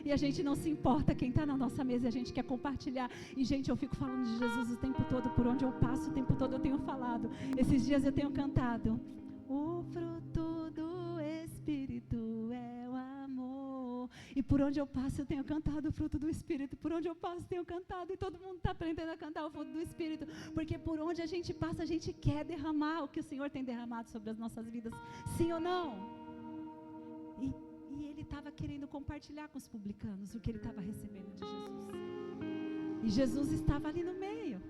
E a gente não se importa quem está na nossa mesa, a gente quer compartilhar. E gente, eu fico falando de Jesus o tempo todo, por onde eu passo o tempo todo eu tenho falado. Esses dias eu tenho cantado: o fruto do Espírito é o amor. E por onde eu passo eu tenho cantado o fruto do Espírito. Por onde eu passo eu tenho cantado. E todo mundo está aprendendo a cantar o fruto do Espírito. Porque por onde a gente passa, a gente quer derramar o que o Senhor tem derramado sobre as nossas vidas. Sim ou não? E ele estava querendo compartilhar com os publicanos o que ele estava recebendo de Jesus. E Jesus estava ali no meio.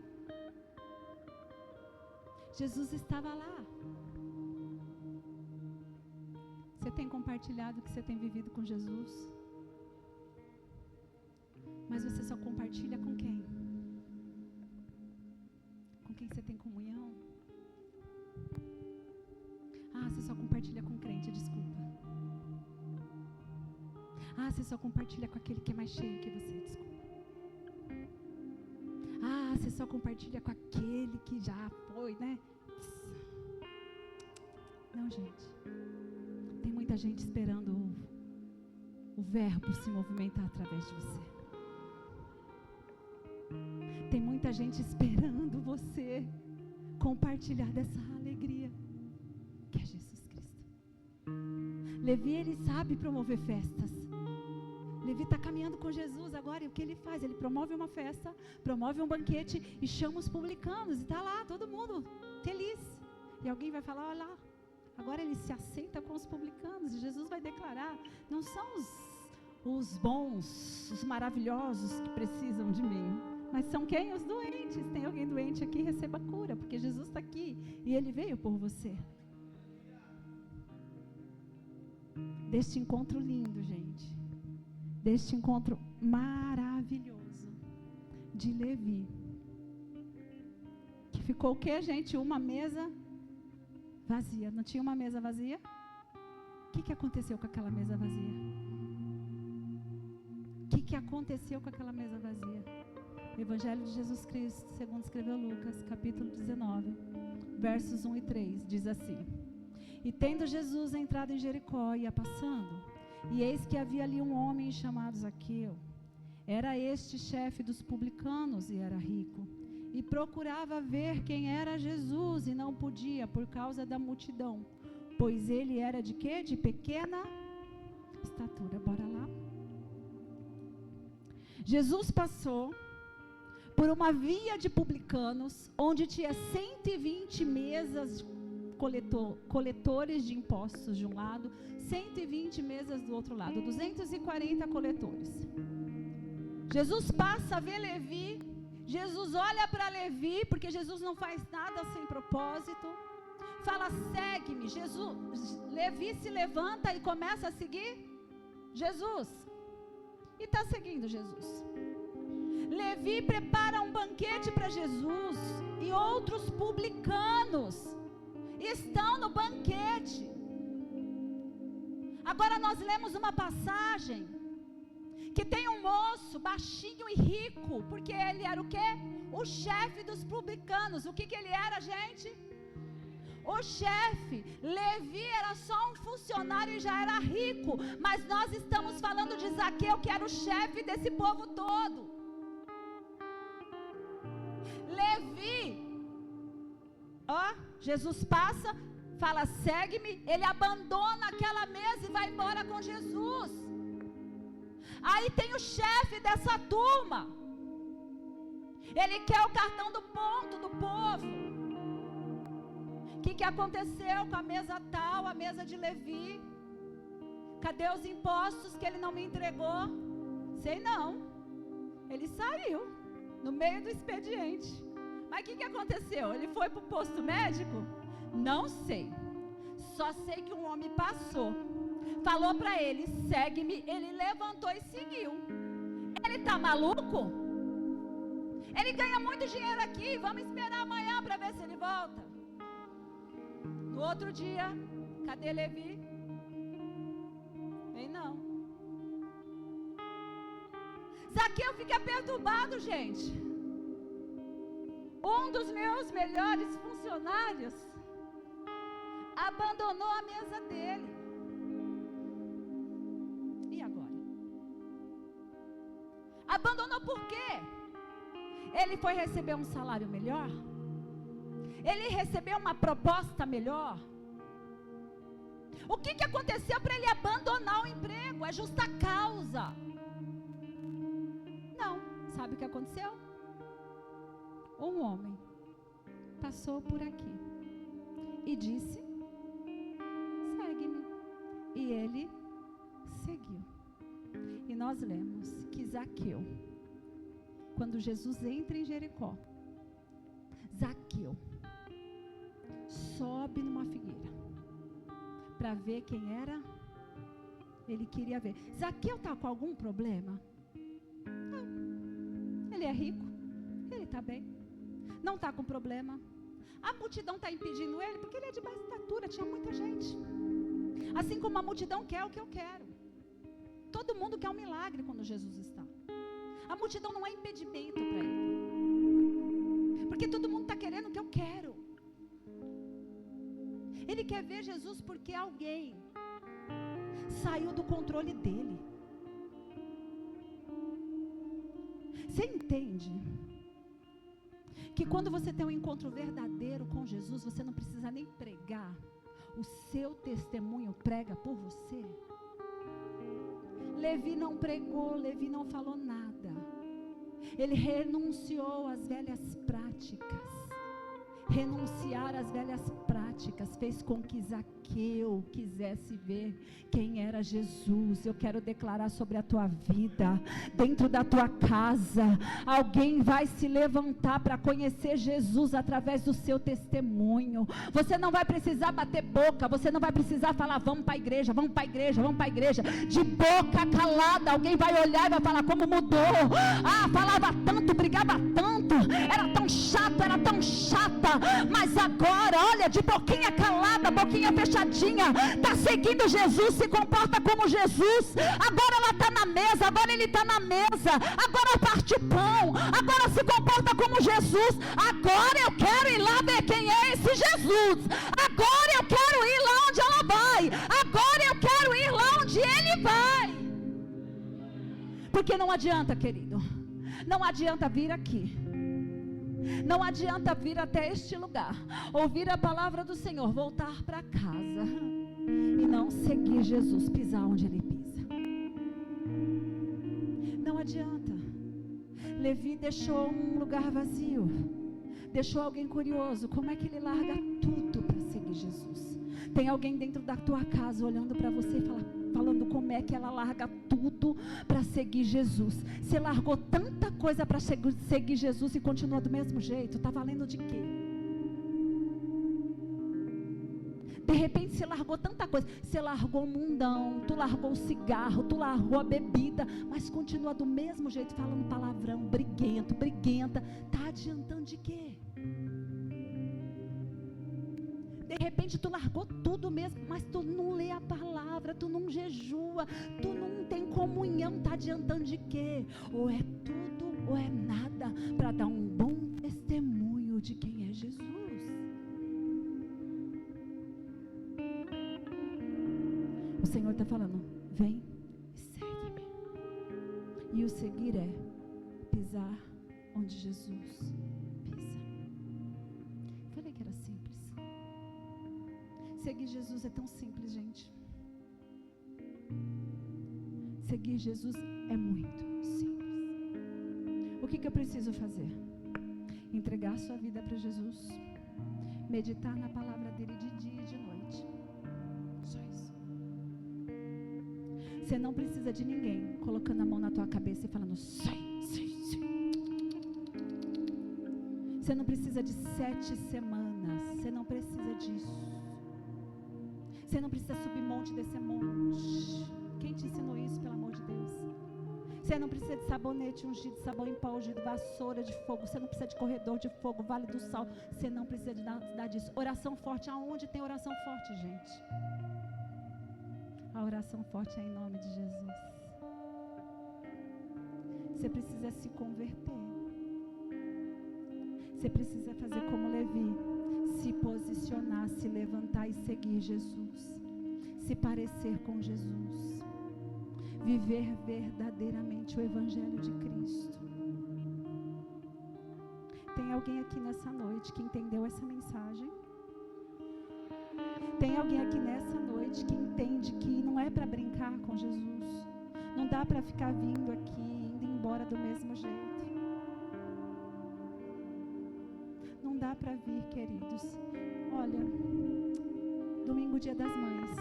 Jesus estava lá. Você tem compartilhado o que você tem vivido com Jesus? Mas você só compartilha com quem? Com quem você tem comunhão? Ah, você só compartilha com crente, desculpa. Ah, você só compartilha com aquele que é mais cheio que você, desculpa. Ah, você só compartilha com aquele que já foi, né? Não, gente. Tem muita gente esperando o verbo se movimentar através de você. Tem muita gente esperando você compartilhar dessa alegria que é Jesus Cristo. Levi, ele sabe promover festas. Levi está caminhando com Jesus agora, e o que ele faz? Ele promove uma festa, promove um banquete e chama os publicanos, e está lá todo mundo feliz. E alguém vai falar, olha lá, agora ele se assenta com os publicanos, e Jesus vai declarar, não são os bons, os maravilhosos que precisam de mim, mas são quem? Os doentes. Tem alguém doente aqui? Receba cura, porque Jesus está aqui, e ele veio por você. Deste encontro lindo, gente, deste encontro maravilhoso de Levi, que ficou o que, gente? Uma mesa vazia. Não tinha uma mesa vazia? O que aconteceu com aquela mesa vazia? O que aconteceu com aquela mesa vazia? Evangelho de Jesus Cristo, segundo escreveu Lucas, capítulo 19, versos 1 e 3, diz assim: E tendo Jesus entrado em Jericó, ia passando, e eis que havia ali um homem chamado Zaqueu. Era este chefe dos publicanos e era rico. E procurava ver quem era Jesus e não podia por causa da multidão, pois ele era de quê? De pequena estatura. Bora lá. Jesus passou por uma via de publicanos, onde tinha 120 mesas coletores de impostos de um lado, 120 mesas do outro lado, 240 coletores. Jesus passa, vê Levi, Jesus olha para Levi, porque Jesus não faz nada sem propósito, fala, segue-me. Levi se levanta e começa a seguir Jesus, e está seguindo Jesus. Levi prepara um banquete para Jesus, e outros publicanos estão no banquete. Agora nós lemos uma passagem que tem um moço baixinho e rico, porque ele era o quê? O chefe dos publicanos. O que ele era, gente? o chefe. Levi era só um funcionário e já era rico, mas nós estamos falando de Zaqueu, que era o chefe desse povo todo. Levi, ó, Jesus passa, fala, segue-me, ele abandona aquela mesa e vai embora com Jesus. Aí tem o chefe dessa turma, ele quer o cartão do ponto do povo. O que aconteceu com a mesa tal, a mesa de Levi? Cadê os impostos que ele não me entregou? Sei não, ele saiu no meio do expediente. Mas o que aconteceu? Ele foi para o posto médico? Não sei, só sei que um homem passou, falou para ele, segue-me, ele levantou e seguiu. Ele está maluco? Ele ganha muito dinheiro aqui, vamos esperar amanhã para ver se ele volta. No outro dia, cadê Levi? Vem não. Zaqueu fica perturbado, gente. Um dos meus melhores funcionários abandonou a mesa dele. E agora? Abandonou por quê? Ele foi receber um salário melhor? Ele recebeu uma proposta melhor? O que aconteceu para ele abandonar o emprego? É justa causa? Não. Sabe o que aconteceu? Um homem passou por aqui e disse, segue-me. E ele seguiu. E nós lemos que Zaqueu, quando Jesus entra em Jericó, Zaqueu sobe numa figueira para ver quem era. Ele queria ver. Zaqueu está com algum problema? Não. Ele é rico, ele está bem, não está com problema. A multidão está impedindo ele porque ele é de baixa estatura, tinha muita gente. Assim como a multidão quer o que eu quero. Todo mundo quer um milagre quando Jesus está. A multidão não é impedimento para ele, porque todo mundo está querendo o que eu quero. Ele quer ver Jesus porque alguém saiu do controle dele. Você entende que quando você tem um encontro verdadeiro com Jesus, você não precisa nem pregar, o seu testemunho prega por você? Levi não pregou, Levi não falou nada. Ele renunciou às velhas práticas. Renunciar às velhas práticas fez com que Zaqueu quisesse ver quem era Jesus. Eu quero declarar sobre a tua vida, dentro da tua casa, alguém vai se levantar para conhecer Jesus através do seu testemunho. Você não vai precisar bater boca, você não vai precisar falar, vamos para a igreja, vamos para a igreja, vamos para a igreja. De boca calada, alguém vai olhar e vai falar, como mudou. Ah, falava tanto, brigava tanto, era tão chato, era tão chata, mas agora, olha, de boquinha calada, boquinha fechadinha, está seguindo Jesus, se comporta como Jesus. Agora ela está na mesa, agora ele está na mesa, agora parte pão, agora se comporta como Jesus. Agora eu quero ir lá ver quem é esse Jesus. Agora eu quero ir lá onde ela vai. Agora eu quero ir lá onde ele vai. Porque não adianta, querido, não adianta vir aqui, não adianta vir até este lugar, ouvir a palavra do Senhor, voltar para casa e não seguir Jesus, pisar onde ele pisa. Não adianta. Levi deixou um lugar vazio, deixou alguém curioso. Como é que ele larga tudo para seguir Jesus? Tem alguém dentro da tua casa olhando para você e falando como é que ela larga tudo para seguir Jesus. Você largou tanta coisa para seguir Jesus e continua do mesmo jeito. Está valendo de quê? De repente você largou tanta coisa. Você largou o mundão, tu largou o cigarro, tu largou a bebida, mas continua do mesmo jeito, falando palavrão, briguento, briguenta. Está adiantando de quê? De repente tu largou tudo mesmo, mas tu não lê a palavra, tu não jejua, tu não tem comunhão. Está adiantando de quê? Ou é tudo ou é nada para dar um bom testemunho de quem é Jesus. O Senhor está falando, vem e segue-me. E o seguir é pisar onde Jesus pisa. Falei que era simples. Seguir Jesus é tão simples, gente. Seguir Jesus é muito simples. O que eu preciso fazer? Entregar sua vida para Jesus, meditar na palavra dele de dia e de noite. Só isso. Você não precisa de ninguém colocando a mão na tua cabeça e falando sai. Você não precisa de 7 semanas. Você não precisa disso. Você não precisa subir monte, descer monte. Quem te ensinou isso, pelo amor de Deus? Você não precisa de sabonete ungido, sabão em pó ungido, vassoura de fogo. Você não precisa de corredor de fogo, vale do sal. Você não precisa de nada disso. Oração forte, aonde tem oração forte, gente? A oração forte é em nome de Jesus. Você precisa se converter. Você precisa fazer como Levi, se posicionar, se levantar e seguir Jesus, se parecer com Jesus, viver verdadeiramente o Evangelho de Cristo. Tem alguém aqui nessa noite que entendeu essa mensagem? Tem alguém aqui nessa noite que entende que não é para brincar com Jesus? Não dá para ficar vindo aqui, indo embora do mesmo jeito. Não dá para vir, queridos. Olha, domingo, dia das mães,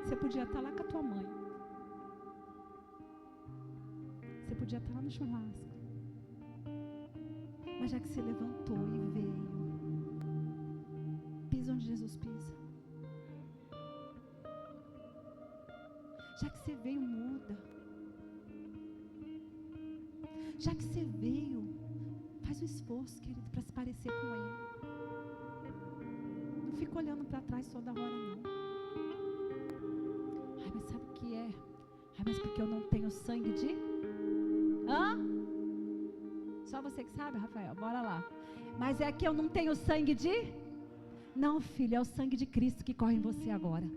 você podia estar lá com a tua mãe. Você podia estar lá no churrasco. Mas já que você levantou e veio, pisa onde Jesus pisa. Já que você veio, muda. Já que você veio, faz um esforço, querido, para se parecer com Ele. Não fica olhando para trás toda hora, não. Ai, mas sabe o que é? Ai, mas porque eu não tenho sangue de... Hã? Só você que sabe, Rafael, bora lá. Mas é que eu não tenho sangue de... Não, filho, é o sangue de Cristo que corre em você agora.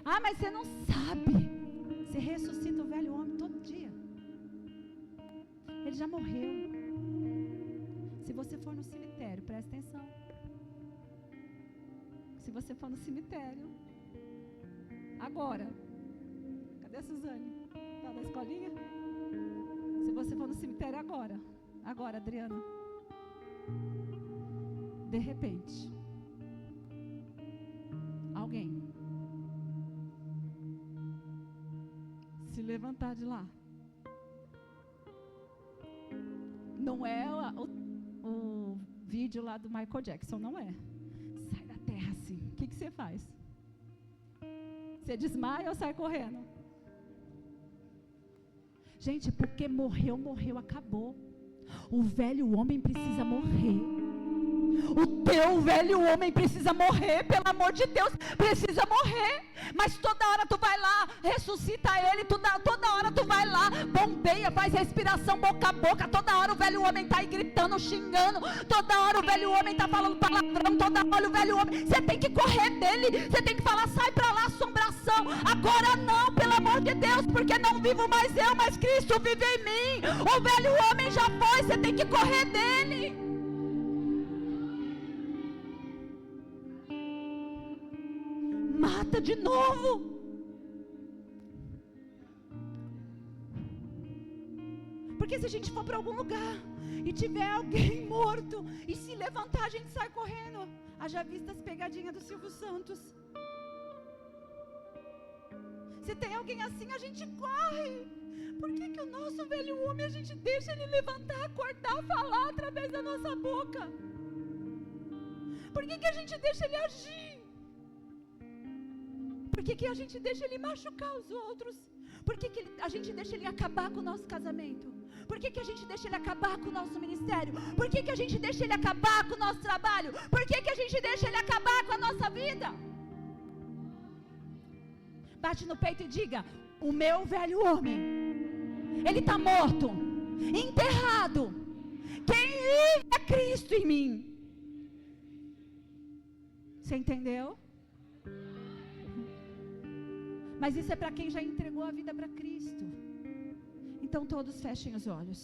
Ah, mas você não sabe. Você ressuscita o velho homem todo dia. Ele já morreu. Se você for no cemitério, presta atenção. Se você for no cemitério, agora, cadê a Suzane? Tá na escolinha? Se você for no cemitério agora, Adriana, de repente, alguém se levantar de lá. Não é o vídeo lá do Michael Jackson, não é. Sai da terra assim. O que você faz? Você desmaia ou sai correndo? Gente, porque morreu, acabou. O velho homem precisa morrer. O teu velho homem precisa morrer, pelo amor de Deus, precisa morrer. Mas toda hora tu vai lá, ressuscita ele, toda hora tu vai lá, bombeia, faz respiração boca a boca. Toda hora o velho homem está aí gritando, xingando. Toda hora o velho homem está falando palavrão. Toda hora o velho homem, você tem que correr dele. Você tem que falar, sai pra lá, assombração. Agora não, pelo amor de Deus, porque não vivo mais eu, mas Cristo vive em mim. O velho homem já foi, você tem que correr dele. Mata de novo. Porque se a gente for para algum lugar e tiver alguém morto e se levantar, a gente sai correndo. Haja vista as pegadinhas do Silvio Santos. Se tem alguém assim, a gente corre. Por que o nosso velho homem, a gente deixa ele levantar, acordar, falar através da nossa boca? Por que a gente deixa ele agir? Por que a gente deixa ele machucar os outros? Por que a gente deixa ele acabar com o nosso casamento? Por que a gente deixa ele acabar com o nosso ministério? Por que a gente deixa ele acabar com o nosso trabalho? Por que a gente deixa ele acabar com a nossa vida? Bate no peito e diga: o meu velho homem, ele está morto, enterrado. Quem vive é Cristo em mim. Você entendeu? Mas isso é para quem já entregou a vida para Cristo. Então todos fechem os olhos.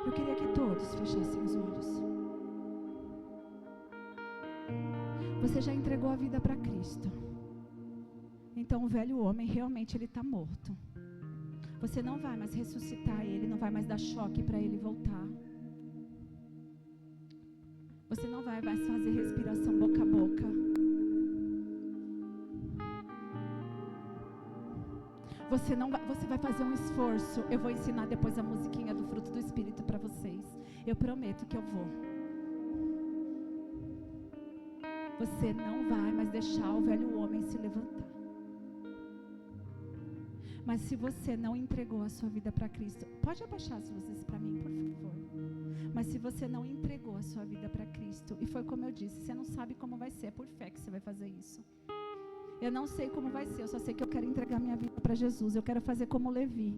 Eu queria que todos fechassem os olhos. Você já entregou a vida para Cristo. Então o velho homem realmente ele está morto. Você não vai mais ressuscitar ele, não vai mais dar choque para ele voltar. Você não vai mais fazer respiração boca a boca. Você vai fazer um esforço. Eu vou ensinar depois a musiquinha do fruto do Espírito para vocês. Eu prometo que eu vou. Você não vai mais deixar o velho homem se levantar. Mas se você não entregou a sua vida para Cristo, pode abaixar as luzes para mim, por favor. Mas se você não entregou a sua vida para Cristo, e foi como eu disse, você não sabe como vai ser, é por fé que você vai fazer isso. Eu não sei como vai ser, eu só sei que eu quero entregar minha vida para Jesus. Eu quero fazer como Levi.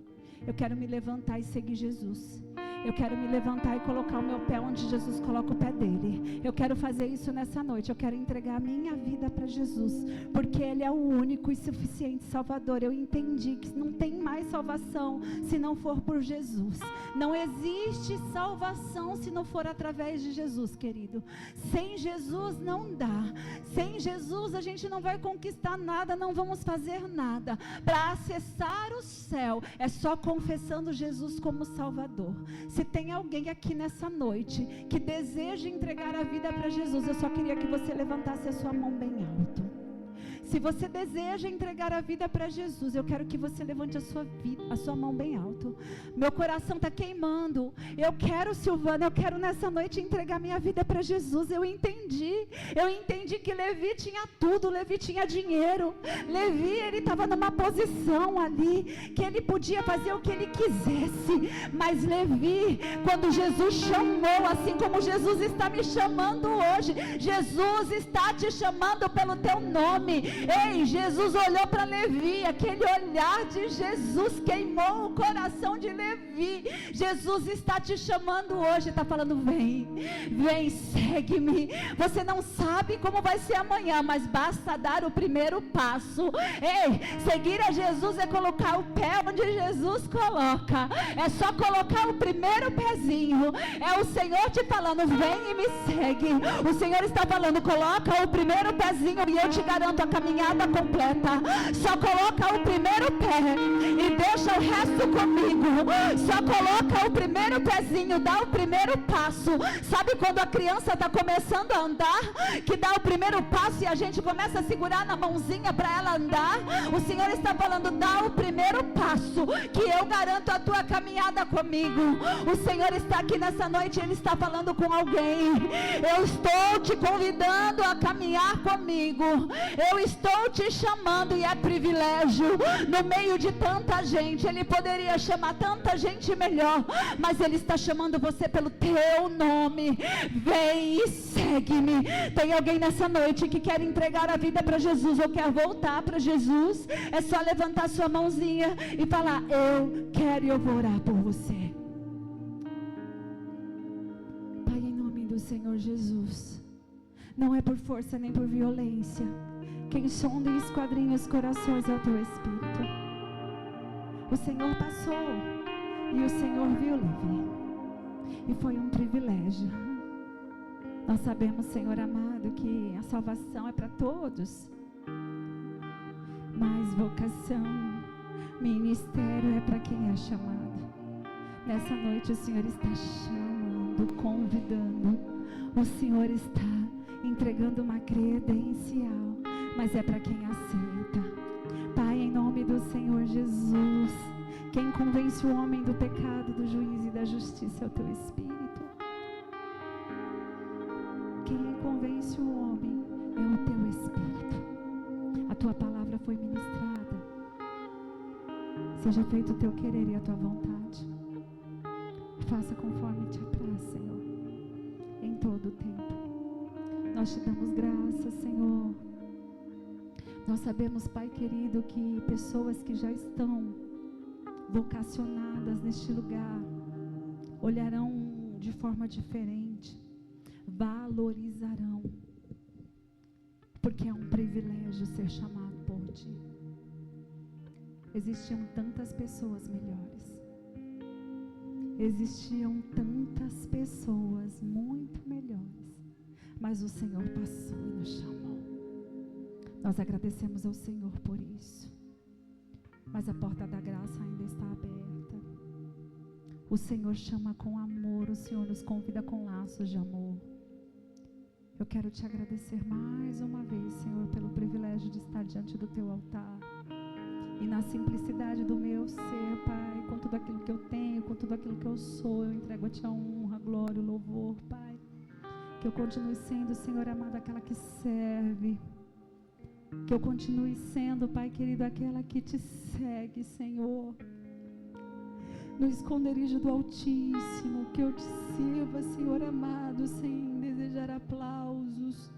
Eu quero me levantar e seguir Jesus. Eu quero me levantar e colocar o meu pé onde Jesus coloca o pé dele. Eu quero fazer isso nessa noite. Eu quero entregar a minha vida para Jesus, porque Ele é o único e suficiente Salvador. Eu entendi que não tem mais salvação se não for por Jesus. Não existe salvação se não for através de Jesus, querido. Sem Jesus não dá. Sem Jesus a gente não vai conquistar nada, não vamos fazer nada. Para acessar o céu é só confessando Jesus como Salvador. Se tem alguém aqui nessa noite que deseja entregar a vida para Jesus, eu só queria que você levantasse a sua mão bem alto. Se você deseja entregar a vida para Jesus, eu quero que você levante a sua mão bem alto. Meu coração está queimando. Eu quero, Silvana, eu quero nessa noite entregar minha vida para Jesus. Eu entendi que Levi tinha tudo, Levi tinha dinheiro. Levi, ele estava numa posição ali, que ele podia fazer o que ele quisesse. Mas Levi, quando Jesus chamou, assim como Jesus está me chamando hoje, Jesus está te chamando pelo teu nome. Ei, Jesus olhou para Levi, aquele olhar de Jesus queimou o coração de Levi. Jesus está te chamando hoje, está falando: vem, segue-me. Você não sabe como vai ser amanhã, mas basta dar o primeiro passo. Ei, seguir a Jesus é colocar o pé onde Jesus coloca. É só colocar o primeiro pezinho. É o Senhor te falando: vem e me segue. O Senhor está falando: coloca o primeiro pezinho e eu te garanto a caminhada completa. Só coloca o primeiro pé e deixa o resto comigo. Só coloca o primeiro pezinho, dá o primeiro passo. Sabe quando a criança está começando a andar, que dá o primeiro passo e a gente começa a segurar na mãozinha para ela andar? O Senhor está falando: dá o primeiro passo, que eu garanto a tua caminhada comigo. O Senhor está aqui nessa noite, Ele está falando com alguém: eu estou te convidando a caminhar comigo. Eu estou te chamando, e é privilégio. No meio de tanta gente, Ele poderia chamar tanta gente melhor, mas Ele está chamando você pelo teu nome. Vem e segue-me. Tem alguém nessa noite que quer entregar a vida para Jesus ou quer voltar para Jesus? É só levantar sua mãozinha e falar: eu quero, e eu vou orar por você. Pai, em nome do Senhor Jesus, não é por força nem por violência. Quem sonda e esquadrinha os corações é o teu Espírito. O Senhor passou e o Senhor viu Levi, e foi um privilégio. Nós sabemos, Senhor amado, que a salvação é para todos, mas vocação, ministério é para quem é chamado. Nessa noite o Senhor está chamando, convidando. O Senhor está entregando uma credencial, mas é para quem aceita. Pai, em nome do Senhor Jesus, quem convence o homem do pecado, do juízo e da justiça é o teu Espírito. Quem convence o homem é o teu Espírito. A tua palavra foi ministrada. Seja feito o teu querer e a tua vontade. Faça conforme te apraz, Senhor, em todo o tempo. Nós te damos graças, Senhor. Nós sabemos, Pai querido, que pessoas que já estão vocacionadas neste lugar olharão de forma diferente, valorizarão porque é um privilégio ser chamado por Ti. Existiam tantas pessoas melhores. Existiam tantas pessoas muito melhores, mas o Senhor passou e nos chamou. Nós agradecemos ao Senhor por isso. Mas a porta da graça ainda está aberta. O Senhor chama com amor, o Senhor nos convida com laços de amor. Eu quero te agradecer mais uma vez, Senhor, pelo privilégio de estar diante do Teu altar. E na simplicidade do meu ser, Pai, com tudo aquilo que eu tenho, com tudo aquilo que eu sou, eu entrego a Ti a honra, a glória, o louvor, Pai. Que eu continue sendo, Senhor amado, aquela que serve. Que eu continue sendo, Pai querido, aquela que Te segue, Senhor. No esconderijo do Altíssimo, que eu Te sirva, Senhor amado, sem desejar aplausos.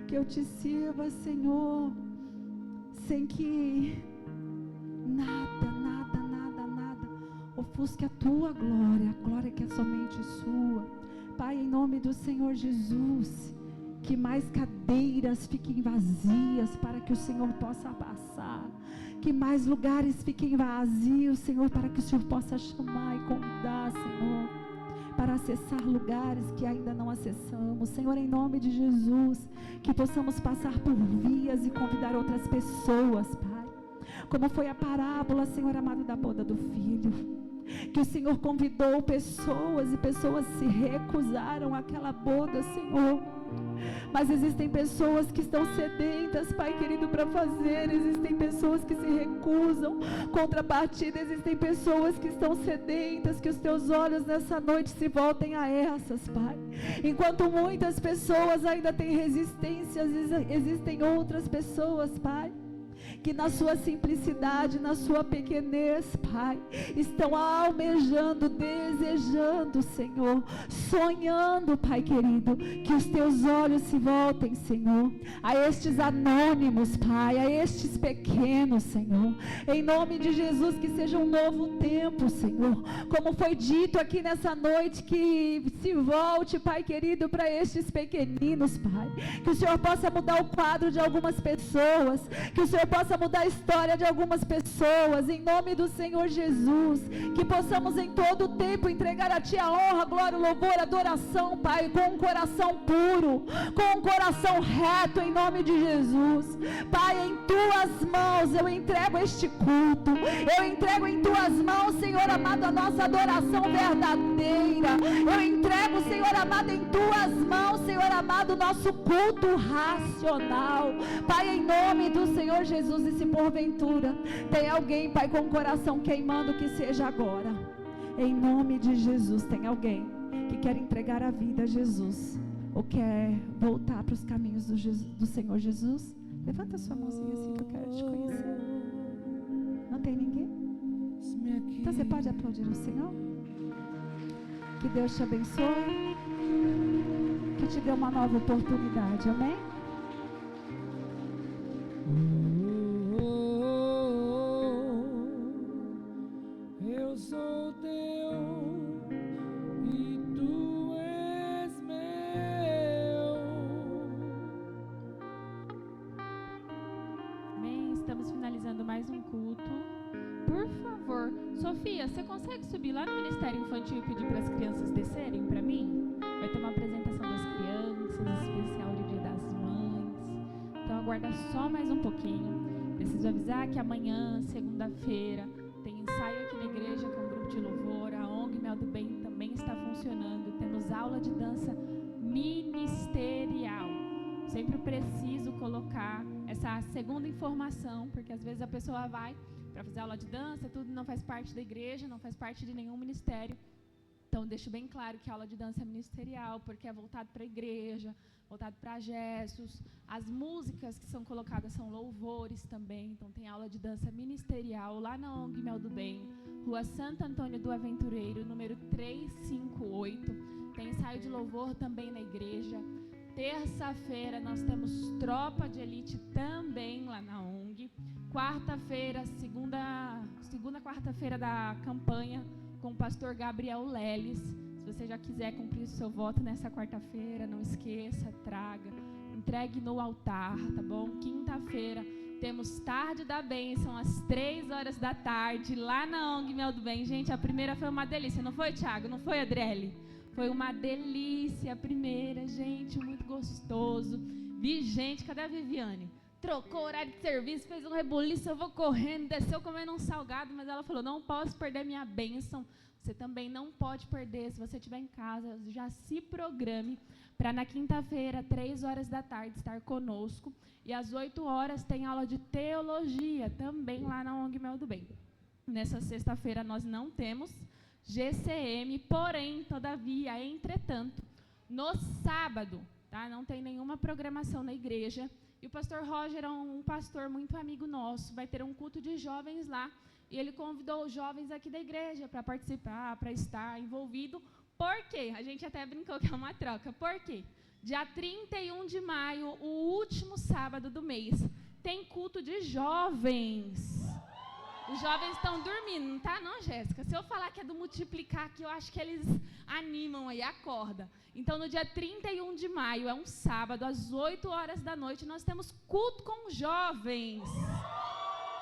Que eu Te sirva, Senhor, sem que nada ofusque a Tua glória, a glória que é somente Sua. Pai, em nome do Senhor Jesus, que mais cadeiras fiquem vazias para que o Senhor possa passar, que mais lugares fiquem vazios, Senhor, para que o Senhor possa chamar e convidar, Senhor, para acessar lugares que ainda não acessamos. Senhor, em nome de Jesus, que possamos passar por vias e convidar outras pessoas, Pai, como foi a parábola, Senhor amado, da boda do filho, que o Senhor convidou pessoas e pessoas se recusaram àquela boda, Senhor. Mas existem pessoas que estão sedentas, Pai querido, para fazer. Existem pessoas que se recusam. Contrapartida, existem pessoas que estão sedentas. Que os Teus olhos nessa noite se voltem a essas, Pai. Enquanto muitas pessoas ainda têm resistências, existem outras pessoas, Pai, que na sua simplicidade, na sua pequenez, Pai, estão almejando, desejando, Senhor, sonhando, Pai querido, que os Teus olhos se voltem, Senhor, a estes anônimos, Pai, a estes pequenos, Senhor, em nome de Jesus, que seja um novo tempo, Senhor, como foi dito aqui nessa noite, que se volte, Pai querido, para estes pequeninos, Pai, que o Senhor possa mudar o quadro de algumas pessoas, que o Senhor possa mudar a história de algumas pessoas, em nome do Senhor Jesus, que possamos em todo o tempo entregar a Ti a honra, glória, louvor, adoração, Pai, com um coração puro, com um coração reto, em nome de Jesus. Pai, em Tuas mãos eu entrego este culto, eu entrego em Tuas mãos, Senhor amado, a nossa adoração verdadeira, eu entrego, Senhor amado, em Tuas mãos, Senhor amado, o nosso culto racional, Pai, em nome do Senhor Jesus. E se porventura tem alguém, Pai, com o coração queimando, que seja agora, em nome de Jesus. Tem alguém que quer entregar a vida a Jesus, ou quer voltar para os caminhos do Senhor Jesus? Levanta a sua mãozinha assim, que eu quero te conhecer. Não tem ninguém? Então você pode aplaudir o Senhor? Que Deus te abençoe, que te dê uma nova oportunidade, amém? Eu sou teu e tu és meu. Amém. Estamos finalizando mais um culto. Por favor, Sofia, você consegue subir lá no Ministério Infantil e pedir para as crianças descerem para mim? Vai ter uma apresentação das crianças, especial de Dia das Mães. Então aguarda só mais um pouquinho. Preciso avisar que amanhã, segunda-feira, tem ensaio aqui na igreja com um grupo de louvor. A ONG Mel do Bem também está funcionando. Temos aula de dança ministerial. Sempre preciso colocar essa segunda informação, porque às vezes a pessoa vai para fazer aula de dança, tudo não faz parte da igreja, não faz parte de nenhum ministério. Então, deixo bem claro que a aula de dança é ministerial, porque é voltado para a igreja, voltado para gestos. As músicas que são colocadas são louvores também. Então, tem aula de dança ministerial lá na ONG Mel do Bem, Rua Santo Antônio do Aventureiro, número 358. Tem ensaio de louvor também na igreja. Terça-feira, nós temos tropa de elite também lá na ONG. Quarta-feira, segunda quarta-feira da campanha, com o pastor Gabriel Leles. Se você já quiser cumprir o seu voto nessa quarta-feira, não esqueça, traga. entregue no altar, tá bom? Quinta-feira temos tarde da bênção, às 3h lá na ONG Mel do Bem. Gente, a primeira foi uma delícia, não foi, Thiago? Não foi, Adriele? Foi uma delícia a primeira, gente, muito gostoso. Vi gente, cadê a Viviane? Trocou o horário de serviço, fez um rebuliço, eu vou correndo, desceu comendo um salgado, mas ela falou, não posso perder minha bênção. Você também não pode perder, se você estiver em casa, já se programe para na quinta-feira, 3h estar conosco. E às 8h tem aula de teologia, também lá na ONG Mel do Bem. Nessa sexta-feira nós não temos GCM, porém, todavia, entretanto, no sábado, tá? Não tem nenhuma programação na igreja. E o pastor Roger é um pastor muito amigo nosso, vai ter um culto de jovens lá. E ele convidou os jovens aqui da igreja para participar, para estar envolvido. Por quê? A gente até brincou que é uma troca. Por quê? Dia 31 de maio, o último sábado do mês, tem culto de jovens. Os jovens estão dormindo, não tá não, Jéssica? Se eu falar que é do multiplicar aqui, eu acho que eles animam aí, acorda. Então, no dia 31 de maio, é um sábado, às 8h da noite, nós temos culto com jovens.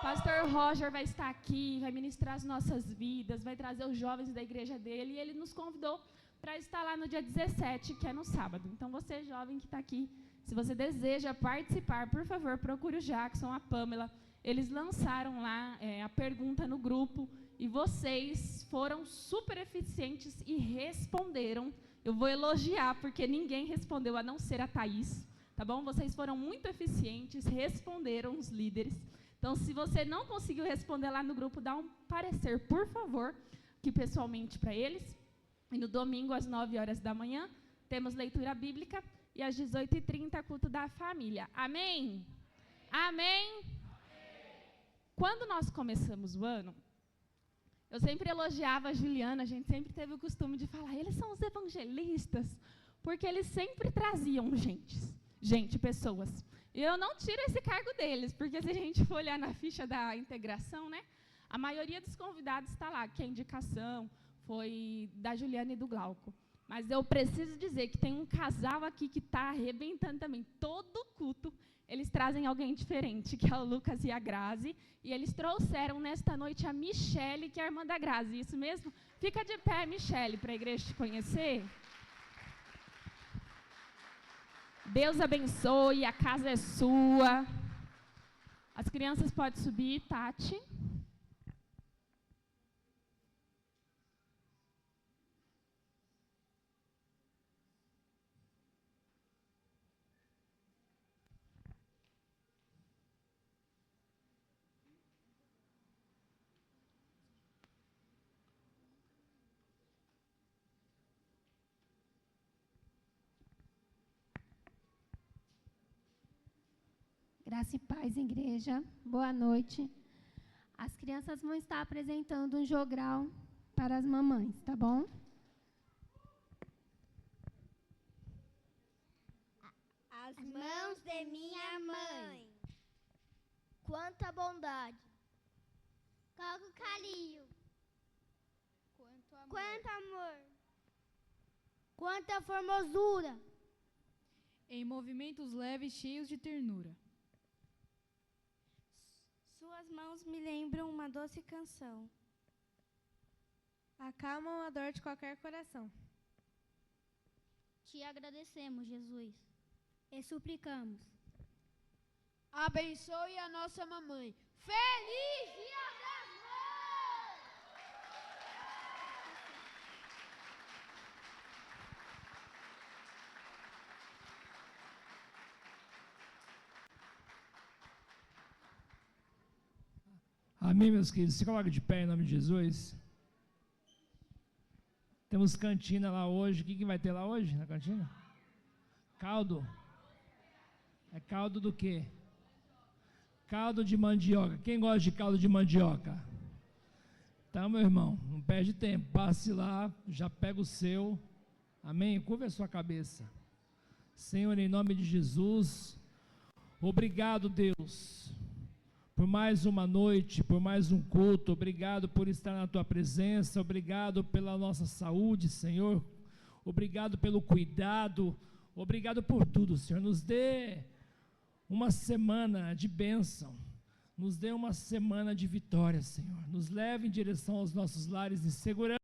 Pastor Roger vai estar aqui, vai ministrar as nossas vidas, vai trazer os jovens da igreja dele, e ele nos convidou para estar lá no dia 17, que é no sábado. Então, você, jovem que está aqui, se você deseja participar, por favor, procure o Jackson, a Pamela. Eles lançaram lá a pergunta no grupo, e vocês foram super eficientes e responderam. Eu vou elogiar, porque ninguém respondeu, a não ser a Thaís, tá bom? Vocês foram muito eficientes, responderam os líderes. Então, se você não conseguiu responder lá no grupo, dá um parecer, por favor, aqui pessoalmente para eles. E no domingo, às 9h da manhã, temos leitura bíblica, e às 18h30, culto da família. Amém? Amém? Quando nós começamos o ano, eu sempre elogiava a Juliana, a gente sempre teve o costume de falar, eles são os evangelistas, porque eles sempre traziam pessoas. E eu não tiro esse cargo deles, porque se a gente for olhar na ficha da integração, né, a maioria dos convidados está lá, que a indicação foi da Juliana e do Glauco. Mas eu preciso dizer que tem um casal aqui que está arrebentando também. Todo culto, eles trazem alguém diferente, que é o Lucas e a Grazi. E eles trouxeram nesta noite a Michele, que é a irmã da Grazi. Isso mesmo? Fica de pé, Michele, para a igreja te conhecer. Deus abençoe, a casa é sua. As crianças podem subir, Tati. Graça e paz, igreja. Boa noite. As crianças vão estar apresentando um jogral para as mamães, tá bom? As mãos de minha mãe. Quanta bondade. Quanto carinho. Quanto amor. Quanta formosura. Em movimentos leves, cheios de ternura. Suas mãos me lembram uma doce canção. Acalmam a dor de qualquer coração. Te agradecemos, Jesus, e suplicamos. Abençoe a nossa mamãe. Feliz Dia das Mães! Amém, meus queridos. Se coloca de pé em nome de Jesus. Temos cantina lá hoje. O que vai ter lá hoje na cantina? Caldo. É caldo do quê? Caldo de mandioca. Quem gosta de caldo de mandioca? Então, meu irmão, não perde tempo. Passe lá, já pega o seu. Amém? Curva a sua cabeça. Senhor, em nome de Jesus, obrigado, Deus, por mais uma noite, por mais um culto. Obrigado por estar na tua presença. Obrigado pela nossa saúde, Senhor. Obrigado pelo cuidado. Obrigado por tudo, Senhor. Nos dê uma semana de bênção. Nos dê uma semana de vitória, Senhor. Nos leve em direção aos nossos lares em segurança.